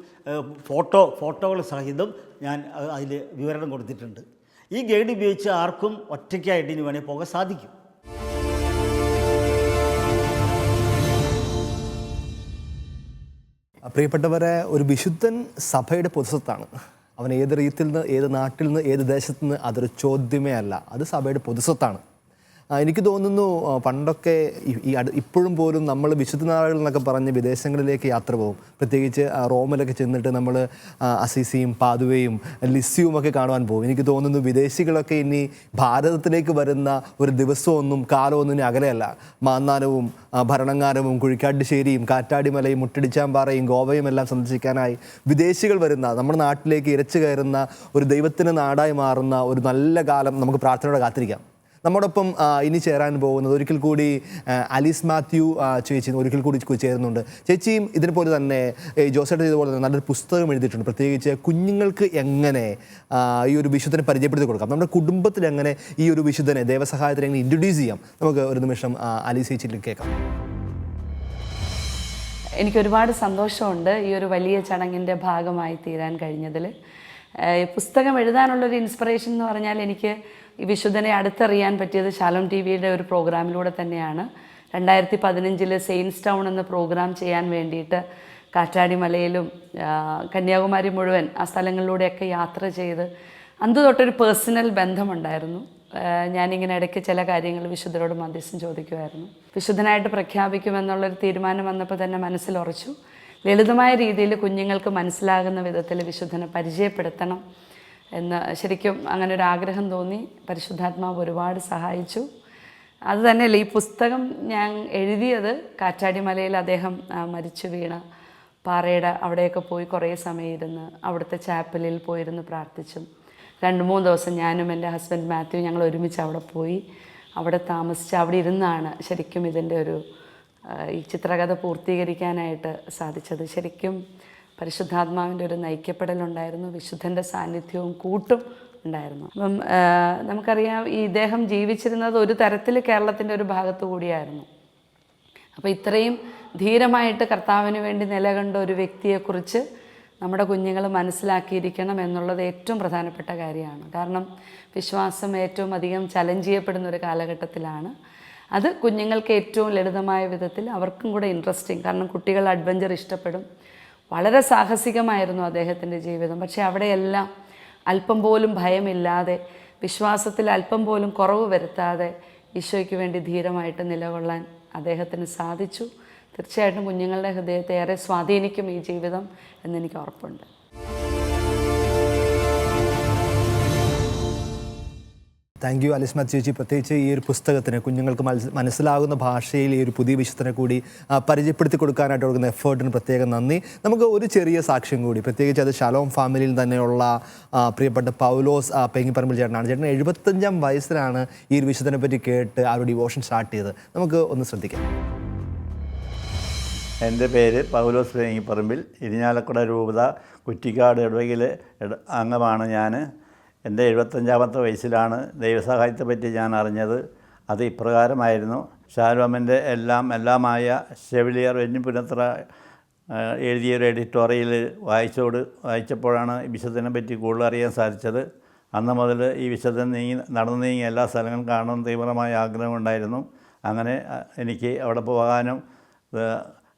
ഫോട്ടോകൾ സഹിതം ഞാൻ അതിൽ വിവരണം കൊടുത്തിട്ടുണ്ട്. ഈ ഗൈഡ് ഉപയോഗിച്ച് ആർക്കും ഒറ്റയ്ക്കായിട്ട് ഇനി വേണമെങ്കിൽ പോകാൻ സാധിക്കും. പ്രിയപ്പെട്ടവരെ, ഒരു വിശുദ്ധൻ സഭയുടെ പൊതുസ്വത്താണ്. അവൻ ഏത് റീത്തിൽ നിന്ന്, ഏത് നാട്ടിൽ നിന്ന്, ഏത് ദേശത്ത് നിന്ന്, അതൊരു ചോദ്യമേ അല്ല, അത് സഭയുടെ പൊതുസ്വത്താണ്. എനിക്ക് തോന്നുന്നു പണ്ടൊക്കെ ഇപ്പോഴും പോലും നമ്മൾ വിശുദ്ധ നാളുകൾ എന്നൊക്കെ പറഞ്ഞ് വിദേശങ്ങളിലേക്ക് യാത്ര പോകും. പ്രത്യേകിച്ച് റോമിലൊക്കെ ചെന്നിട്ട് നമ്മൾ അസീസിയും പാതുവയും ലിസ്യുവും ഒക്കെ കാണുവാൻ പോകും. എനിക്ക് തോന്നുന്നു വിദേശികളൊക്കെ ഇനി ഭാരതത്തിലേക്ക് വരുന്ന ഒരു ദിവസമൊന്നും കാലമൊന്നും അകലെയല്ല. മാന്നാനവും ഭരണങ്ങാനവും കുഴിക്കാട്ടുശ്ശേരിയും കാറ്റാടിമലയും മുട്ടടിച്ചാമ്പാറയും ഗോവയും എല്ലാം സന്ദർശിക്കാനായി വിദേശികൾ വരുന്ന, നമ്മുടെ നാട്ടിലേക്ക് ഇരച്ചു കയറുന്ന ഒരു ദൈവത്തിൻ്റെ നാടായി മാറുന്ന ഒരു നല്ല കാലം നമുക്ക് പ്രാർത്ഥനയോടെ കാത്തിരിക്കാം. നമ്മോടൊപ്പം ഇനി ചേരാൻ പോകുന്നത് ഒരിക്കൽ കൂടി അലീസ് മാത്യു ചേച്ചി ഒരിക്കൽ കൂടി ചേരുന്നുണ്ട്. ചേച്ചിയും ഇതിനെപ്പോലെ തന്നെ ജോസേട്ടൻ ഇതുപോലെ തന്നെ നല്ലൊരു പുസ്തകം എഴുതിയിട്ടുണ്ട്. പ്രത്യേകിച്ച് കുഞ്ഞുങ്ങൾക്ക് എങ്ങനെ ഈ ഒരു വിശുദ്ധനെ പരിചയപ്പെടുത്തി കൊടുക്കാം, നമ്മുടെ കുടുംബത്തിൽ എങ്ങനെ ഈ ഒരു വിശുദ്ധനെ ദേവസഹായത്തിന് എങ്ങനെ ഇൻട്രൊഡ്യൂസ് ചെയ്യാം. നമുക്ക് ഒരു നിമിഷം അലീസ് ചേച്ചിയിൽ കേൾക്കാം. എനിക്കൊരുപാട് സന്തോഷമുണ്ട് ഈ ഒരു വലിയ ചടങ്ങിൻ്റെ ഭാഗമായി തീരാൻ കഴിഞ്ഞതിൽ. പുസ്തകം എഴുതാനുള്ളൊരു ഇൻസ്പിറേഷൻ എന്ന് പറഞ്ഞാൽ എനിക്ക് ഈ വിശുദ്ധനെ അടുത്തറിയാൻ പറ്റിയത് ശാലോം ടി വിയുടെ ഒരു പ്രോഗ്രാമിലൂടെ തന്നെയാണ്. 2015 സെയിൻസ് ടൗൺ എന്ന പ്രോഗ്രാം ചെയ്യാൻ വേണ്ടിയിട്ട് കാറ്റാടിമലയിലും കന്യാകുമാരി മുഴുവൻ ആ സ്ഥലങ്ങളിലൂടെയൊക്കെ യാത്ര ചെയ്ത് അന്ന് തൊട്ടൊരു പേഴ്സണൽ ബന്ധമുണ്ടായിരുന്നു. ഞാനിങ്ങനെ ഇടയ്ക്ക് ചില കാര്യങ്ങൾ വിശുദ്ധരോട് മധ്യസ്ഥം ചോദിക്കുമായിരുന്നു. വിശുദ്ധനായിട്ട് പ്രഖ്യാപിക്കുമെന്നുള്ളൊരു തീരുമാനം വന്നപ്പോൾ തന്നെ മനസ്സിലുറച്ചു. ലളിതമായ രീതിയിൽ കുഞ്ഞുങ്ങൾക്ക് മനസ്സിലാകുന്ന വിധത്തിൽ വിശുദ്ധനെ പരിചയപ്പെടുത്തണം എന്ന് ശരിക്കും അങ്ങനെ ഒരു ആഗ്രഹം തോന്നി. പരിശുദ്ധാത്മാവ് ഒരുപാട് സഹായിച്ചു. അതുതന്നെയല്ല, ഈ പുസ്തകം ഞാൻ എഴുതിയത് കാറ്റാടിമലയിൽ അദ്ദേഹം മരിച്ചു വീണ പാറയുടെ അവിടെയൊക്കെ പോയി കുറേ സമയം ഇരുന്ന് അവിടുത്തെ ചാപ്പലിൽ പോയിരുന്ന് പ്രാർത്ഥിച്ചും 2-3 ദിവസം ഞാനും എൻ്റെ ഹസ്ബൻഡ് മാത്യു ഞങ്ങൾ ഒരുമിച്ച് അവിടെ പോയി അവിടെ താമസിച്ച് അവിടെ ഇരുന്നാണ് ശരിക്കും ഇതിൻ്റെ ഒരു ഈ ചിത്രകഥ പൂർത്തീകരിക്കാനായിട്ട് സാധിച്ചത്. ശരിക്കും പരിശുദ്ധാത്മാവിൻ്റെ ഒരു നയിക്കപ്പെടലുണ്ടായിരുന്നു, വിശുദ്ധൻ്റെ സാന്നിധ്യവും കൂട്ടും ഉണ്ടായിരുന്നു. അപ്പം നമുക്കറിയാം ഈ ഇദ്ദേഹം ജീവിച്ചിരുന്നത് ഒരു തരത്തിൽ കേരളത്തിൻ്റെ ഒരു ഭാഗത്തു കൂടിയായിരുന്നു. അപ്പോൾ ഇത്രയും ധീരമായിട്ട് കർത്താവിന് വേണ്ടി നിലകണ്ട ഒരു വ്യക്തിയെക്കുറിച്ച് നമ്മുടെ കുഞ്ഞുങ്ങൾ മനസ്സിലാക്കിയിരിക്കണം എന്നുള്ളത് ഏറ്റവും പ്രധാനപ്പെട്ട കാര്യമാണ്. കാരണം വിശ്വാസം ഏറ്റവും അധികം ചലഞ്ച് ചെയ്യപ്പെടുന്ന ഒരു കാലഘട്ടത്തിലാണ്. അത് കുഞ്ഞുങ്ങൾക്ക് ഏറ്റവും ലളിതമായ വിധത്തിൽ അവർക്കും കൂടെ ഇൻട്രസ്റ്റിംഗ്, കാരണം കുട്ടികൾ അഡ്വഞ്ചർ ഇഷ്ടപ്പെടും. വളരെ സാഹസികമായിരുന്നു അദ്ദേഹത്തിൻ്റെ ജീവിതം. പക്ഷേ അവിടെയെല്ലാം അല്പം പോലും ഭയമില്ലാതെ, വിശ്വാസത്തിൽ അല്പം പോലും കുറവ് വരുത്താതെ ഈശോയ്ക്ക് വേണ്ടി ധീരമായിട്ട് നിലകൊള്ളാൻ അദ്ദേഹത്തിന് സാധിച്ചു. തീർച്ചയായിട്ടും കുഞ്ഞുങ്ങളുടെ ഹൃദയത്തെ ഏറെ സ്വാധീനിക്കും ഈ ജീവിതം എന്നെനിക്ക് ഉറപ്പുണ്ട്. താങ്ക് യു അലിസ്മ ചേച്ചി. പ്രത്യേകിച്ച് ഈ ഒരു പുസ്തകത്തിന് കുഞ്ഞുങ്ങൾക്ക് മനസ്സിലാകുന്ന ഭാഷയിൽ ഈ ഒരു പുതിയ വിശുദ്ധനെ കൂടി പരിചയപ്പെടുത്തി കൊടുക്കാനായിട്ട് കൊടുക്കുന്ന എഫേർട്ടിന് പ്രത്യേകം നന്ദി. നമുക്ക് ഒരു ചെറിയ സാക്ഷ്യം കൂടി, പ്രത്യേകിച്ച് അത് ഷാലോം ഫാമിലിയിൽ തന്നെയുള്ള പ്രിയപ്പെട്ട പൗലോസ് പെങ്ങിപ്പറമ്പിൽ ചേട്ടനാണ്. ചേട്ടൻ 75-ാം വയസ്സിലാണ് ഈ ഒരു വിശുദ്ധനെ പറ്റി കേട്ട് ആ ഒരു ഡിവോഷൻ സ്റ്റാർട്ട് ചെയ്തത്. നമുക്ക് ഒന്ന് ശ്രദ്ധിക്കാം. എൻ്റെ പേര് പൗലോസ് പെങ്ങിപ്പറമ്പിൽ, ഇരിഞ്ഞാലക്കുട രൂപത കുറ്റിക്കാട് ഇടവകയിലെ അംഗമാണ് ഞാൻ. എൻ്റെ 75-ാമത്തെ വയസ്സിലാണ് ദൈവസഹായത്തെപ്പറ്റി ഞാൻ അറിഞ്ഞത്. അത് ഇപ്രകാരമായിരുന്നു. ഷാലോമിൻ്റെ എല്ലാമായ ഷെവിലിയർ വെഞ്ഞിപ്പുനത്ര എഴുതിയൊരു എഡിറ്റോറിയൽ വായിച്ചപ്പോഴാണ് ഈ വിശുദ്ധനെ പറ്റി കൂടുതൽ അറിയാൻ സാധിച്ചത്. അന്ന് മുതൽ ഈ വിശുദ്ധൻ നടന്നു നീങ്ങി എല്ലാ സ്ഥലങ്ങളും കാണണമെന്ന് തീവ്രമായ ആഗ്രഹമുണ്ടായിരുന്നു. അങ്ങനെ എനിക്ക് അവിടെ പോകാനും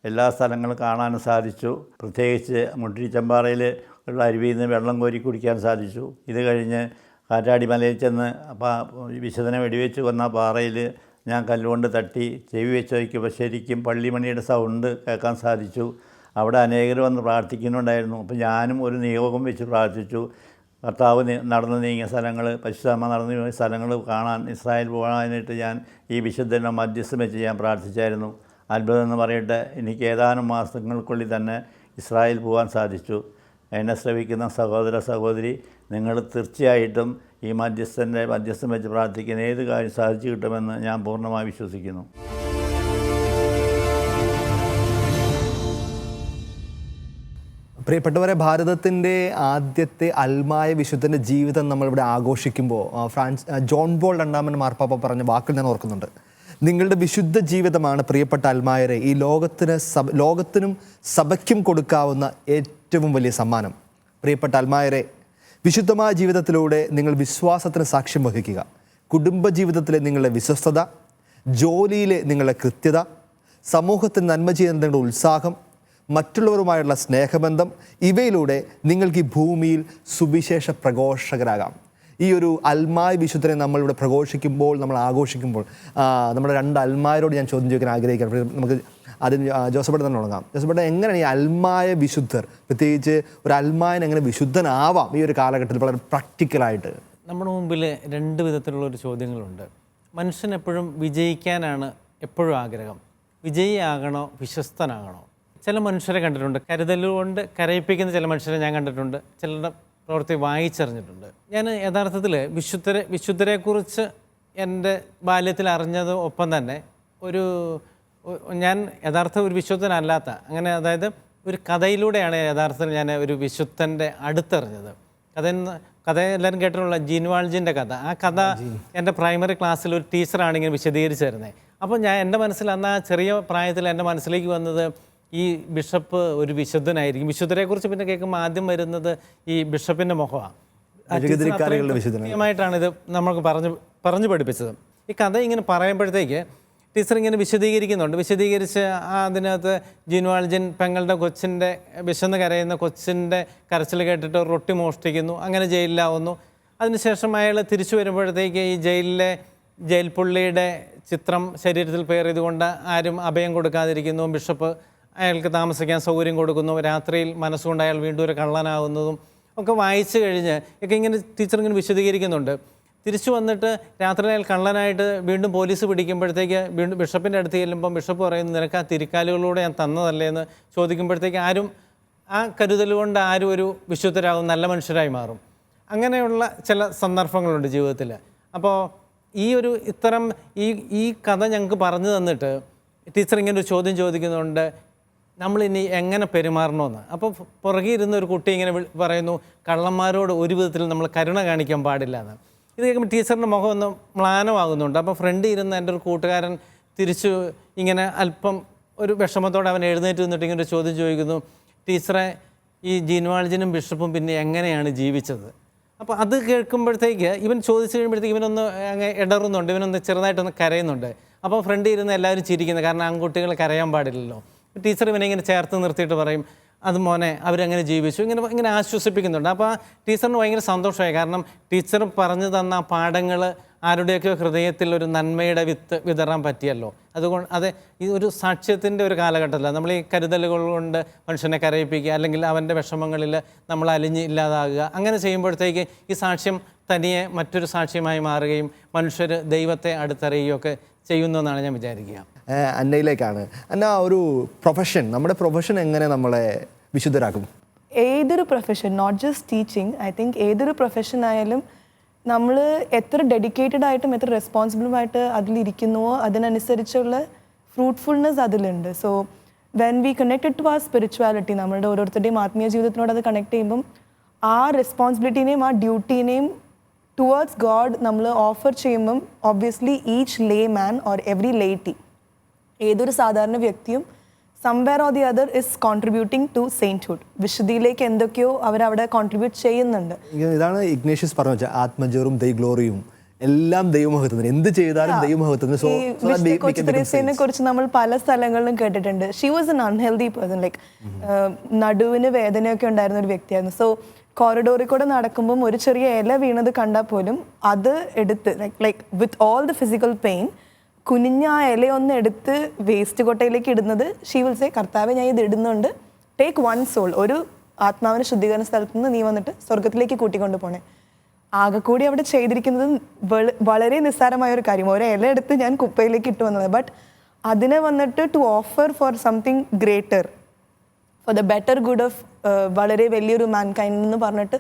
എല്ലാ സ്ഥലങ്ങളും കാണാനും സാധിച്ചു. പ്രത്യേകിച്ച് മുട്ടിച്ചമ്പാറയിൽ ഉള്ള അരുവിയിൽ നിന്ന് വെള്ളം കോരി കുടിക്കാൻ സാധിച്ചു. ഇത് കഴിഞ്ഞ് കാറ്റാടി മലയിൽ ചെന്ന് വിശുദ്ധനെ വെടിവെച്ച് കൊന്ന പാറയിൽ ഞാൻ കല്ലുകൊണ്ട് തട്ടി ചെവി വെച്ച് വയ്ക്കുമ്പോൾ ശരിക്കും പള്ളിമണിയുടെ സൗണ്ട് കേൾക്കാൻ സാധിച്ചു. അവിടെ അനേകർ വന്ന് പ്രാർത്ഥിക്കുന്നുണ്ടായിരുന്നു. അപ്പോൾ ഞാനും ഒരു നിയോഗം വെച്ച് പ്രാർത്ഥിച്ചു. കർത്താവ് നടന്നു നീങ്ങിയ സ്ഥലങ്ങൾ, പരിശുദ്ധമ്മ നടന്നു നീങ്ങിയ സ്ഥലങ്ങൾ കാണാൻ, ഇസ്രായേൽ പോകാനായിട്ട് ഞാൻ ഈ വിശുദ്ധനെ മധ്യസ്ഥം വെച്ച് ഞാൻ പ്രാർത്ഥിച്ചായിരുന്നു. അത്ഭുതം എന്ന് പറയട്ടെ, എനിക്ക് ഏതാനും മാസങ്ങൾക്കുള്ളിൽ തന്നെ ഇസ്രായേൽ പോകാൻ സാധിച്ചു. എന്നെ ശ്രവിക്കുന്ന സഹോദര സഹോദരി, നിങ്ങൾ തീർച്ചയായിട്ടും ഈ മധ്യസ്ഥം വെച്ച് പ്രാർത്ഥിക്കുന്ന ഏത് കാര്യം സാധിച്ചു കിട്ടുമെന്ന് ഞാൻ പൂർണ്ണമായി വിശ്വസിക്കുന്നു. പ്രിയപ്പെട്ടവരെ, ഭാരതത്തിൻ്റെ ആദ്യത്തെ അൽമായ വിശുദ്ധൻ്റെ ജീവിതം നമ്മളിവിടെ ആഘോഷിക്കുമ്പോൾ ജോൺ പോൾ രണ്ടാമൻ മാർപ്പാപ്പ പറഞ്ഞ വാക്കുകൾ ഞാൻ ഓർക്കുന്നുണ്ട്. നിങ്ങളുടെ വിശുദ്ധ ജീവിതമാണ് പ്രിയപ്പെട്ട അൽമായരെ ഈ ലോകത്തിനും സഭയ്ക്കും കൊടുക്കാവുന്ന ഏറ്റവും വലിയ സമ്മാനം. പ്രിയപ്പെട്ട അൽമായരെ, വിശുദ്ധമായ ജീവിതത്തിലൂടെ നിങ്ങൾ വിശ്വാസത്തിന് സാക്ഷ്യം വഹിക്കുക. കുടുംബജീവിതത്തിലെ നിങ്ങളുടെ വിശ്വസ്തത, ജോലിയിലെ നിങ്ങളുടെ കൃത്യത, സമൂഹത്തിന് നന്മ ചെയ്യുന്ന നിങ്ങളുടെ ഉത്സാഹം, മറ്റുള്ളവരുമായുള്ള സ്നേഹബന്ധം, ഇവയിലൂടെ നിങ്ങൾക്ക് ഈ ഭൂമിയിൽ സുവിശേഷ പ്രഘോഷകരാകാം. ഈ ഒരു അൽമായ വിശുദ്ധനെ നമ്മളിവിടെ പ്രഘോഷിക്കുമ്പോൾ, നമ്മൾ ആഘോഷിക്കുമ്പോൾ, നമ്മുടെ 2 അൽമായരോട് ഞാൻ ചോദ്യം ചോദിക്കാൻ ആഗ്രഹിക്കുകയാണ്. നമുക്ക് അതിന് ജോസഫേട്ടൻ തന്നെ തുടങ്ങാം. ജോസഫേട്ടൻ, എങ്ങനെയാണ് ഈ അൽമായ വിശുദ്ധർ, പ്രത്യേകിച്ച് ഒരു അൽമായൻ എങ്ങനെ വിശുദ്ധനാവാം ഈ ഒരു കാലഘട്ടത്തിൽ വളരെ പ്രാക്ടിക്കലായിട്ട്? നമ്മുടെ മുമ്പിൽ 2 വിധത്തിലുള്ളൊരു ചോദ്യങ്ങളുണ്ട്. മനുഷ്യൻ എപ്പോഴും വിജയിക്കാനാണ് എപ്പോഴും ആഗ്രഹം. വിജയിയാകണോ വിശ്വസ്തനാകണോ? ചില മനുഷ്യരെ കണ്ടിട്ടുണ്ട്, കരുതലുകൊണ്ട് കരയിപ്പിക്കുന്ന ചില മനുഷ്യരെ ഞാൻ കണ്ടിട്ടുണ്ട്. ചിലരുടെ പ്രവൃത്തി വായിച്ചറിഞ്ഞിട്ടുണ്ട്. ഞാൻ യഥാർത്ഥത്തിൽ വിശുദ്ധരെക്കുറിച്ച് എൻ്റെ ബാല്യത്തിൽ അറിഞ്ഞത് ഒപ്പം തന്നെ ഞാൻ യഥാർത്ഥ ഒരു വിശുദ്ധനല്ലാത്ത, അങ്ങനെ അതായത് ഒരു കഥയിലൂടെയാണ് യഥാർത്ഥത്തിൽ ഞാൻ ഒരു വിശുദ്ധൻ്റെ അടുത്തറിഞ്ഞത്. കഥ എല്ലാവരും കേട്ടിട്ടുള്ള ജീൻ വാൾജിൻ്റെ കഥ. ആ കഥ എൻ്റെ പ്രൈമറി ക്ലാസ്സിൽ ഒരു ടീച്ചറാണ് ഇങ്ങനെ വിശദീകരിച്ച് തരുന്നത്. അപ്പോൾ എൻ്റെ മനസ്സിൽ അന്ന് ആ ചെറിയ പ്രായത്തിൽ എൻ്റെ മനസ്സിലേക്ക് വന്നത് ഈ ബിഷപ്പ് ഒരു വിശുദ്ധനായിരിക്കും. വിശുദ്ധരെക്കുറിച്ച് പിന്നെ കേൾക്കുമ്പോൾ ആദ്യം വരുന്നത് ഈ ബിഷപ്പിൻ്റെ മുഖമാണ്. കൃത്യമായിട്ടാണ് ഇത് നമ്മൾക്ക് പറഞ്ഞു പഠിപ്പിച്ചത്. ഈ കഥ ഇങ്ങനെ പറയുമ്പോഴത്തേക്ക് ടീച്ചർ ഇങ്ങനെ വിശദീകരിച്ച് അതിനകത്ത് ജീൻ വാൾജിൻ പെങ്ങളുടെ കൊച്ചിൻ്റെ വിശന്ന് കരയുന്ന കൊച്ചിൻ്റെ കരച്ചിൽ കേട്ടിട്ട് റൊട്ടി മോഷ്ടിക്കുന്നു, അങ്ങനെ ജയിലിലാവുന്നു. അതിനുശേഷം അയാൾ തിരിച്ചു വരുമ്പോഴത്തേക്ക് ഈ ജയിൽ പുള്ളിയുടെ ചിത്രം ശരീരത്തിൽ പേർ ചെയ്തുകൊണ്ട് ആരും അഭയം കൊടുക്കാതിരിക്കുന്നു. ബിഷപ്പ് അയാൾക്ക് താമസിക്കാൻ സൗകര്യം കൊടുക്കുന്നു. രാത്രിയിൽ മനസ്സുകൊണ്ട് അയാൾ വീണ്ടും ഒരു കള്ളനാവുന്നതും ഒക്കെ വായിച്ചു കഴിഞ്ഞ് ഒക്കെ ഇങ്ങനെ ടീച്ചർ ഇങ്ങനെ വിശദീകരിക്കുന്നുണ്ട്. തിരിച്ചു വന്നിട്ട് രാത്രി അയാൾ കള്ളനായിട്ട് വീണ്ടും പോലീസ് പിടിക്കുമ്പോഴത്തേക്ക് വീണ്ടും ബിഷപ്പിൻ്റെ അടുത്ത് ചെല്ലുമ്പം ബിഷപ്പ് പറയുന്നു, നിനക്ക് ആ തിരിക്കാലുകളിലൂടെ ഞാൻ തന്നതല്ലേ എന്ന് ചോദിക്കുമ്പോഴത്തേക്ക് ആരും ആ കരുതൽ കൊണ്ട് ആരും ഒരു വിശുദ്ധരാകും, നല്ല മനുഷ്യരായി മാറും. അങ്ങനെയുള്ള ചില സന്ദർഭങ്ങളുണ്ട് ജീവിതത്തിൽ. അപ്പോൾ ഇത്തരം ഈ കഥ ഞങ്ങൾക്ക് പറഞ്ഞു തന്നിട്ട് ടീച്ചർ ഇങ്ങനെ ഒരു ചോദ്യം ചോദിക്കുന്നുണ്ട്, നമ്മളിനി എങ്ങനെ പെരുമാറണമെന്ന്. അപ്പോൾ പുറകെ ഇരുന്ന ഒരു കുട്ടി ഇങ്ങനെ പറയുന്നു, കള്ളന്മാരോട് ഒരു വിധത്തിൽ നമ്മൾ കരുണ കാണിക്കാൻ പാടില്ല എന്ന്. ഇത് കേൾക്കുമ്പോൾ ടീച്ചറിൻ്റെ മുഖം ഒന്ന് മ്ലാനമാകുന്നുണ്ട്. അപ്പോൾ ഫ്രണ്ടിൽ ഇരുന്ന് എൻ്റെ ഒരു കൂട്ടുകാരൻ തിരിച്ചു ഇങ്ങനെ അല്പം ഒരു വിഷമത്തോടെ അവൻ എഴുന്നേറ്റ് നിന്നിട്ട് ഇങ്ങനെ ഒരു ചോദ്യം ചോദിക്കുന്നു, ടീച്ചറെ, ഈ ജീൻ വാൾജിനും ബിഷപ്പും പിന്നെ എങ്ങനെയാണ് ജീവിച്ചത്? അപ്പോൾ അത് കേൾക്കുമ്പോഴത്തേക്ക് ഇവൻ ചോദിച്ചു കഴിയുമ്പോഴത്തേക്ക് ഇവനൊന്ന് അങ്ങ് ഇടറുന്നുണ്ട്, ഇവനൊന്ന് ചെറുതായിട്ടൊന്ന് കരയുന്നുണ്ട്. അപ്പോൾ ഫ്രണ്ടിൽ ഇരുന്ന് എല്ലാവരും ചിരിക്കുന്നത്, കാരണം ആൺകുട്ടികൾ കരയാൻ പാടില്ലല്ലോ. ടീച്ചർ ഇവനെ ഇങ്ങനെ ചേർത്ത് നിർത്തിയിട്ട് പറയും, അത് മോനെ അവരങ്ങനെ ജീവിച്ചു, ഇങ്ങനെ ആശ്വസിപ്പിക്കുന്നുണ്ട്. അപ്പോൾ ആ ടീച്ചറിന് ഭയങ്കര സന്തോഷമായി. കാരണം ടീച്ചർ പറഞ്ഞു തന്ന ആ പാഠങ്ങൾ ആരുടെയൊക്കെ ഹൃദയത്തിൽ ഒരു നന്മയുടെ വിത്ത് വിതറാൻ പറ്റിയല്ലോ. അതുകൊണ്ട് ഈ ഒരു സാക്ഷ്യത്തിൻ്റെ ഒരു കാലഘട്ടത്തിലാണ് നമ്മൾ ഈ കരുതലുകൾ കൊണ്ട് മനുഷ്യനെ കരയിപ്പിക്കുക, അല്ലെങ്കിൽ അവൻ്റെ വിഷമങ്ങളിൽ നമ്മൾ അലിഞ്ഞ് ഇല്ലാതാകുക. അങ്ങനെ ചെയ്യുമ്പോഴത്തേക്ക് ഈ സാക്ഷ്യം തനിയെ മറ്റൊരു സാക്ഷ്യമായി മാറുകയും മനുഷ്യർ ദൈവത്തെ അടുത്തറിയുകയൊക്കെ ചെയ്യുന്നതെന്നാണ് ഞാൻ വിചാരിക്കുക. അന്നയിലേക്കാണ്. അന്ന, ഒരു പ്രൊഫഷൻ, നമ്മുടെ പ്രൊഫഷൻ എങ്ങനെ നമ്മളെ വിശുദ്ധരാക്കും? ഏതൊരു profession, not just teaching, I think ഏതൊരു പ്രൊഫഷൻ ആയാലും നമ്മൾ എത്ര ഡെഡിക്കേറ്റഡ് ആയിട്ടും എത്ര റെസ്പോൺസിബിളുമായിട്ട് അതിലിരിക്കുന്നുവോ അതിനനുസരിച്ചുള്ള ഫ്രൂട്ട്ഫുൾനെസ് അതിലുണ്ട്. So when we connected to ആ സ്പിരിച്വാലിറ്റി, നമ്മളുടെ ഓരോരുത്തരുടെയും ആത്മീയ ജീവിതത്തിനോട് അത് കണക്ട് ചെയ്യുമ്പം ആ റെസ്പോൺസിബിലിറ്റീനെയും ആ ഡ്യൂട്ടീനെയും ടുവേർഡ്സ് ഗോഡ് നമ്മൾ ഓഫർ ചെയ്യുമ്പം obviously each lay man or every laity, ഏതൊരു സാധാരണ വ്യക്തിയും somewhere or the other is contributing to sainthood. വിശുദ്ധിയിലേക്ക് എന്തൊക്കെയോ അവരവിടെ കോൺട്രിബ്യൂട്ട് ചെയ്യുന്നുണ്ട്. ഇതാണ് ഇഗ്നേഷ്യസ് പറഞ്ഞു വെച്ചാൽ ആത്മജറും ദൈ ഗ്ലോറിയും എല്ലാം ദൈവമഹത്വത്തിന്, എന്ത് ചെയ്താലും ദൈവമഹത്വത്തിന്. തെരേസയെ കുറിച്ച് നമ്മൾ പല സ്ഥലങ്ങളിലും കേട്ടിട്ടുണ്ട്. She was an unhealthy person, like നടുവിന് വേദനയൊക്കെ ഉണ്ടായിരുന്ന ഒരു വ്യക്തിയായിരുന്നു. സോ കോറിഡോറിൽ കൂടെ നടക്കുമ്പം ഒരു ചെറിയ ഇല വീണത് കണ്ടാൽ പോലും അത് എടുത്ത് like with all the physical pain കുനിഞ്ഞ ആ ഇലയൊന്ന് എടുത്ത് വേസ്റ്റ് കൊട്ടയിലേക്ക് ഇടുന്നത് ഷീ വിൽ സേ, കർത്താവെ ഞാൻ ഇത് ഇടുന്നുണ്ട്, ടേക്ക് വൺ സോൾ, ഒരു ആത്മാവിനെ ശുദ്ധീകരണ സ്ഥലത്ത് നിന്ന് നീ വന്നിട്ട് സ്വർഗത്തിലേക്ക് കൂട്ടിക്കൊണ്ട് പോണേ. ആകെ കൂടി അവിടെ ചെയ്തിരിക്കുന്നത് വളരെ നിസ്സാരമായ ഒരു കാര്യം, ഒരു ഇല എടുത്ത് ഞാൻ കുപ്പയിലേക്ക് ഇട്ട് വന്നത്. ബട്ട് അതിനെ വന്നിട്ട് to offer for something greater, for the better good of വളരെ വലിയൊരു മാൻകൈൻഡ് എന്ന് പറഞ്ഞിട്ട്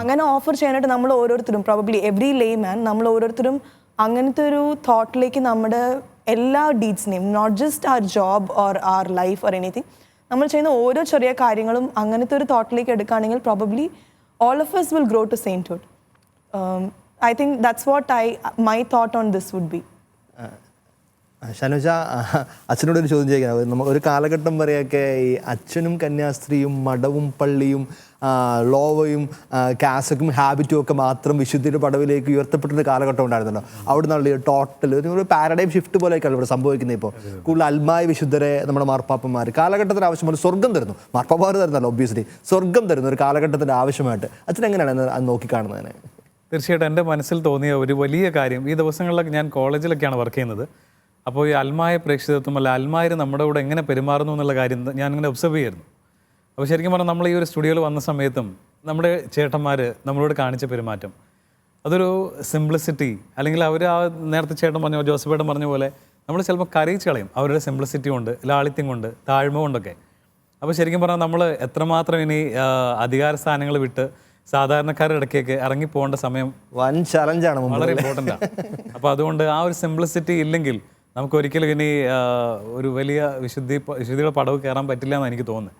അങ്ങനെ ഓഫർ ചെയ്യാനായിട്ട് നമ്മൾ ഓരോരുത്തരും, പ്രോബബ്ലി എവറി ലേ മാൻ, നമ്മൾ ഓരോരുത്തരും അങ്ങനത്തെ ഒരു തോട്ടിലേക്ക് നമ്മുടെ എല്ലാ ഡീഡ്സിനെയും, not just our job or our life or anything, നമ്മൾ ചെയ്യുന്ന ഓരോ ചെറിയ കാര്യങ്ങളും അങ്ങനത്തെ ഒരു തോട്ടിലേക്ക് എടുക്കുകയാണെങ്കിൽ probably all of us will grow to sainthood. I think that's what my thought on this would be. ഷനുജ, അച്ഛനോടൊരു ചോദ്യം ചോദിക്കാം. നമ്മൾ ഒരു കാലഘട്ടം വരെയൊക്കെ ഈ അച്ഛനും കന്യാസ്ത്രീയും മഠവും പള്ളിയും ലോവയും കാസക്കും ഹാബിറ്റും ഒക്കെ മാത്രം വിശുദ്ധിയുടെ പടവിലേക്ക് ഉയർത്തപ്പെട്ടൊരു കാലഘട്ടം ഉണ്ടായിരുന്നല്ലോ. അവിടെ നിന്നുള്ള ടോട്ടൽ ഒരു പാരഡൈം ഷിഫ്റ്റ് പോലെയൊക്കെയാണ് ഇവിടെ സംഭവിക്കുന്നത്. ഇപ്പോൾ കൂടുതൽ അൽമായ വിശുദ്ധരെ നമ്മുടെ മാർപ്പാപ്പന്മാർ കാലഘട്ടത്തിന് ആവശ്യമാണ് സ്വർഗം തരുന്നു. മാർപ്പാപ്പന്മാർ തരുന്നല്ലോ, ഒബ്വിയസ്ലി സ്വർഗം തരുന്നു ഒരു കാലഘട്ടത്തിൻ്റെ ആവശ്യമായിട്ട്. അച്ഛൻ എങ്ങനെയാണ് അത് നോക്കിക്കാണുന്നതിനെ? തീർച്ചയായിട്ടും എൻ്റെ മനസ്സിൽ തോന്നിയ ഒരു വലിയ കാര്യം, ഈ ദിവസങ്ങളിലൊക്കെ ഞാൻ കോളേജിലൊക്കെയാണ് വർക്ക് ചെയ്യുന്നത്. അപ്പോൾ ഈ അൽമായ പ്രേക്ഷിതത്വം അല്ല അൽമായർ നമ്മുടെ കൂടെ എങ്ങനെ പെരുമാറുന്നു എന്നുള്ള കാര്യം ഞാനിങ്ങനെ ഒബ്സർവ് ചെയ്യായിരുന്നു. അപ്പോൾ ശരിക്കും പറഞ്ഞാൽ നമ്മൾ ഈ ഒരു സ്റ്റുഡിയോയിൽ വന്ന സമയത്തും നമ്മുടെ ചേട്ടന്മാർ നമ്മളോട് കാണിച്ച പെരുമാറ്റം, അതൊരു സിംപ്ലിസിറ്റി, അല്ലെങ്കിൽ അവർ ആ നേരത്തെ ചേട്ടൻ പറഞ്ഞ ജോസഫേട്ടൻ പറഞ്ഞ പോലെ നമ്മൾ ചിലപ്പോൾ കരയിച്ച് കളയും അവരുടെ സിംപ്ലിസിറ്റി കൊണ്ട്, ലാളിത്യം കൊണ്ട്, താഴ്മ കൊണ്ടൊക്കെ. അപ്പോൾ ശരിക്കും പറഞ്ഞാൽ നമ്മൾ എത്രമാത്രം ഇനി അധികാര സ്ഥാനങ്ങൾ വിട്ട് സാധാരണക്കാരുടെ ഇടയ്ക്കൊക്കെ ഇറങ്ങി പോകേണ്ട സമയം വൻ ചലഞ്ചാണ്, വളരെ ഇമ്പോർട്ടൻ്റ് ആണ്. അപ്പോൾ അതുകൊണ്ട് ആ ഒരു സിംപ്ലിസിറ്റി ഇല്ലെങ്കിൽ നമുക്ക് ഒരിക്കലും ഇനി ഒരു വലിയ വിശുദ്ധിയുടെ പടവ് കയറാൻ പറ്റില്ല എന്നാണ് എനിക്ക് തോന്നുന്നത്.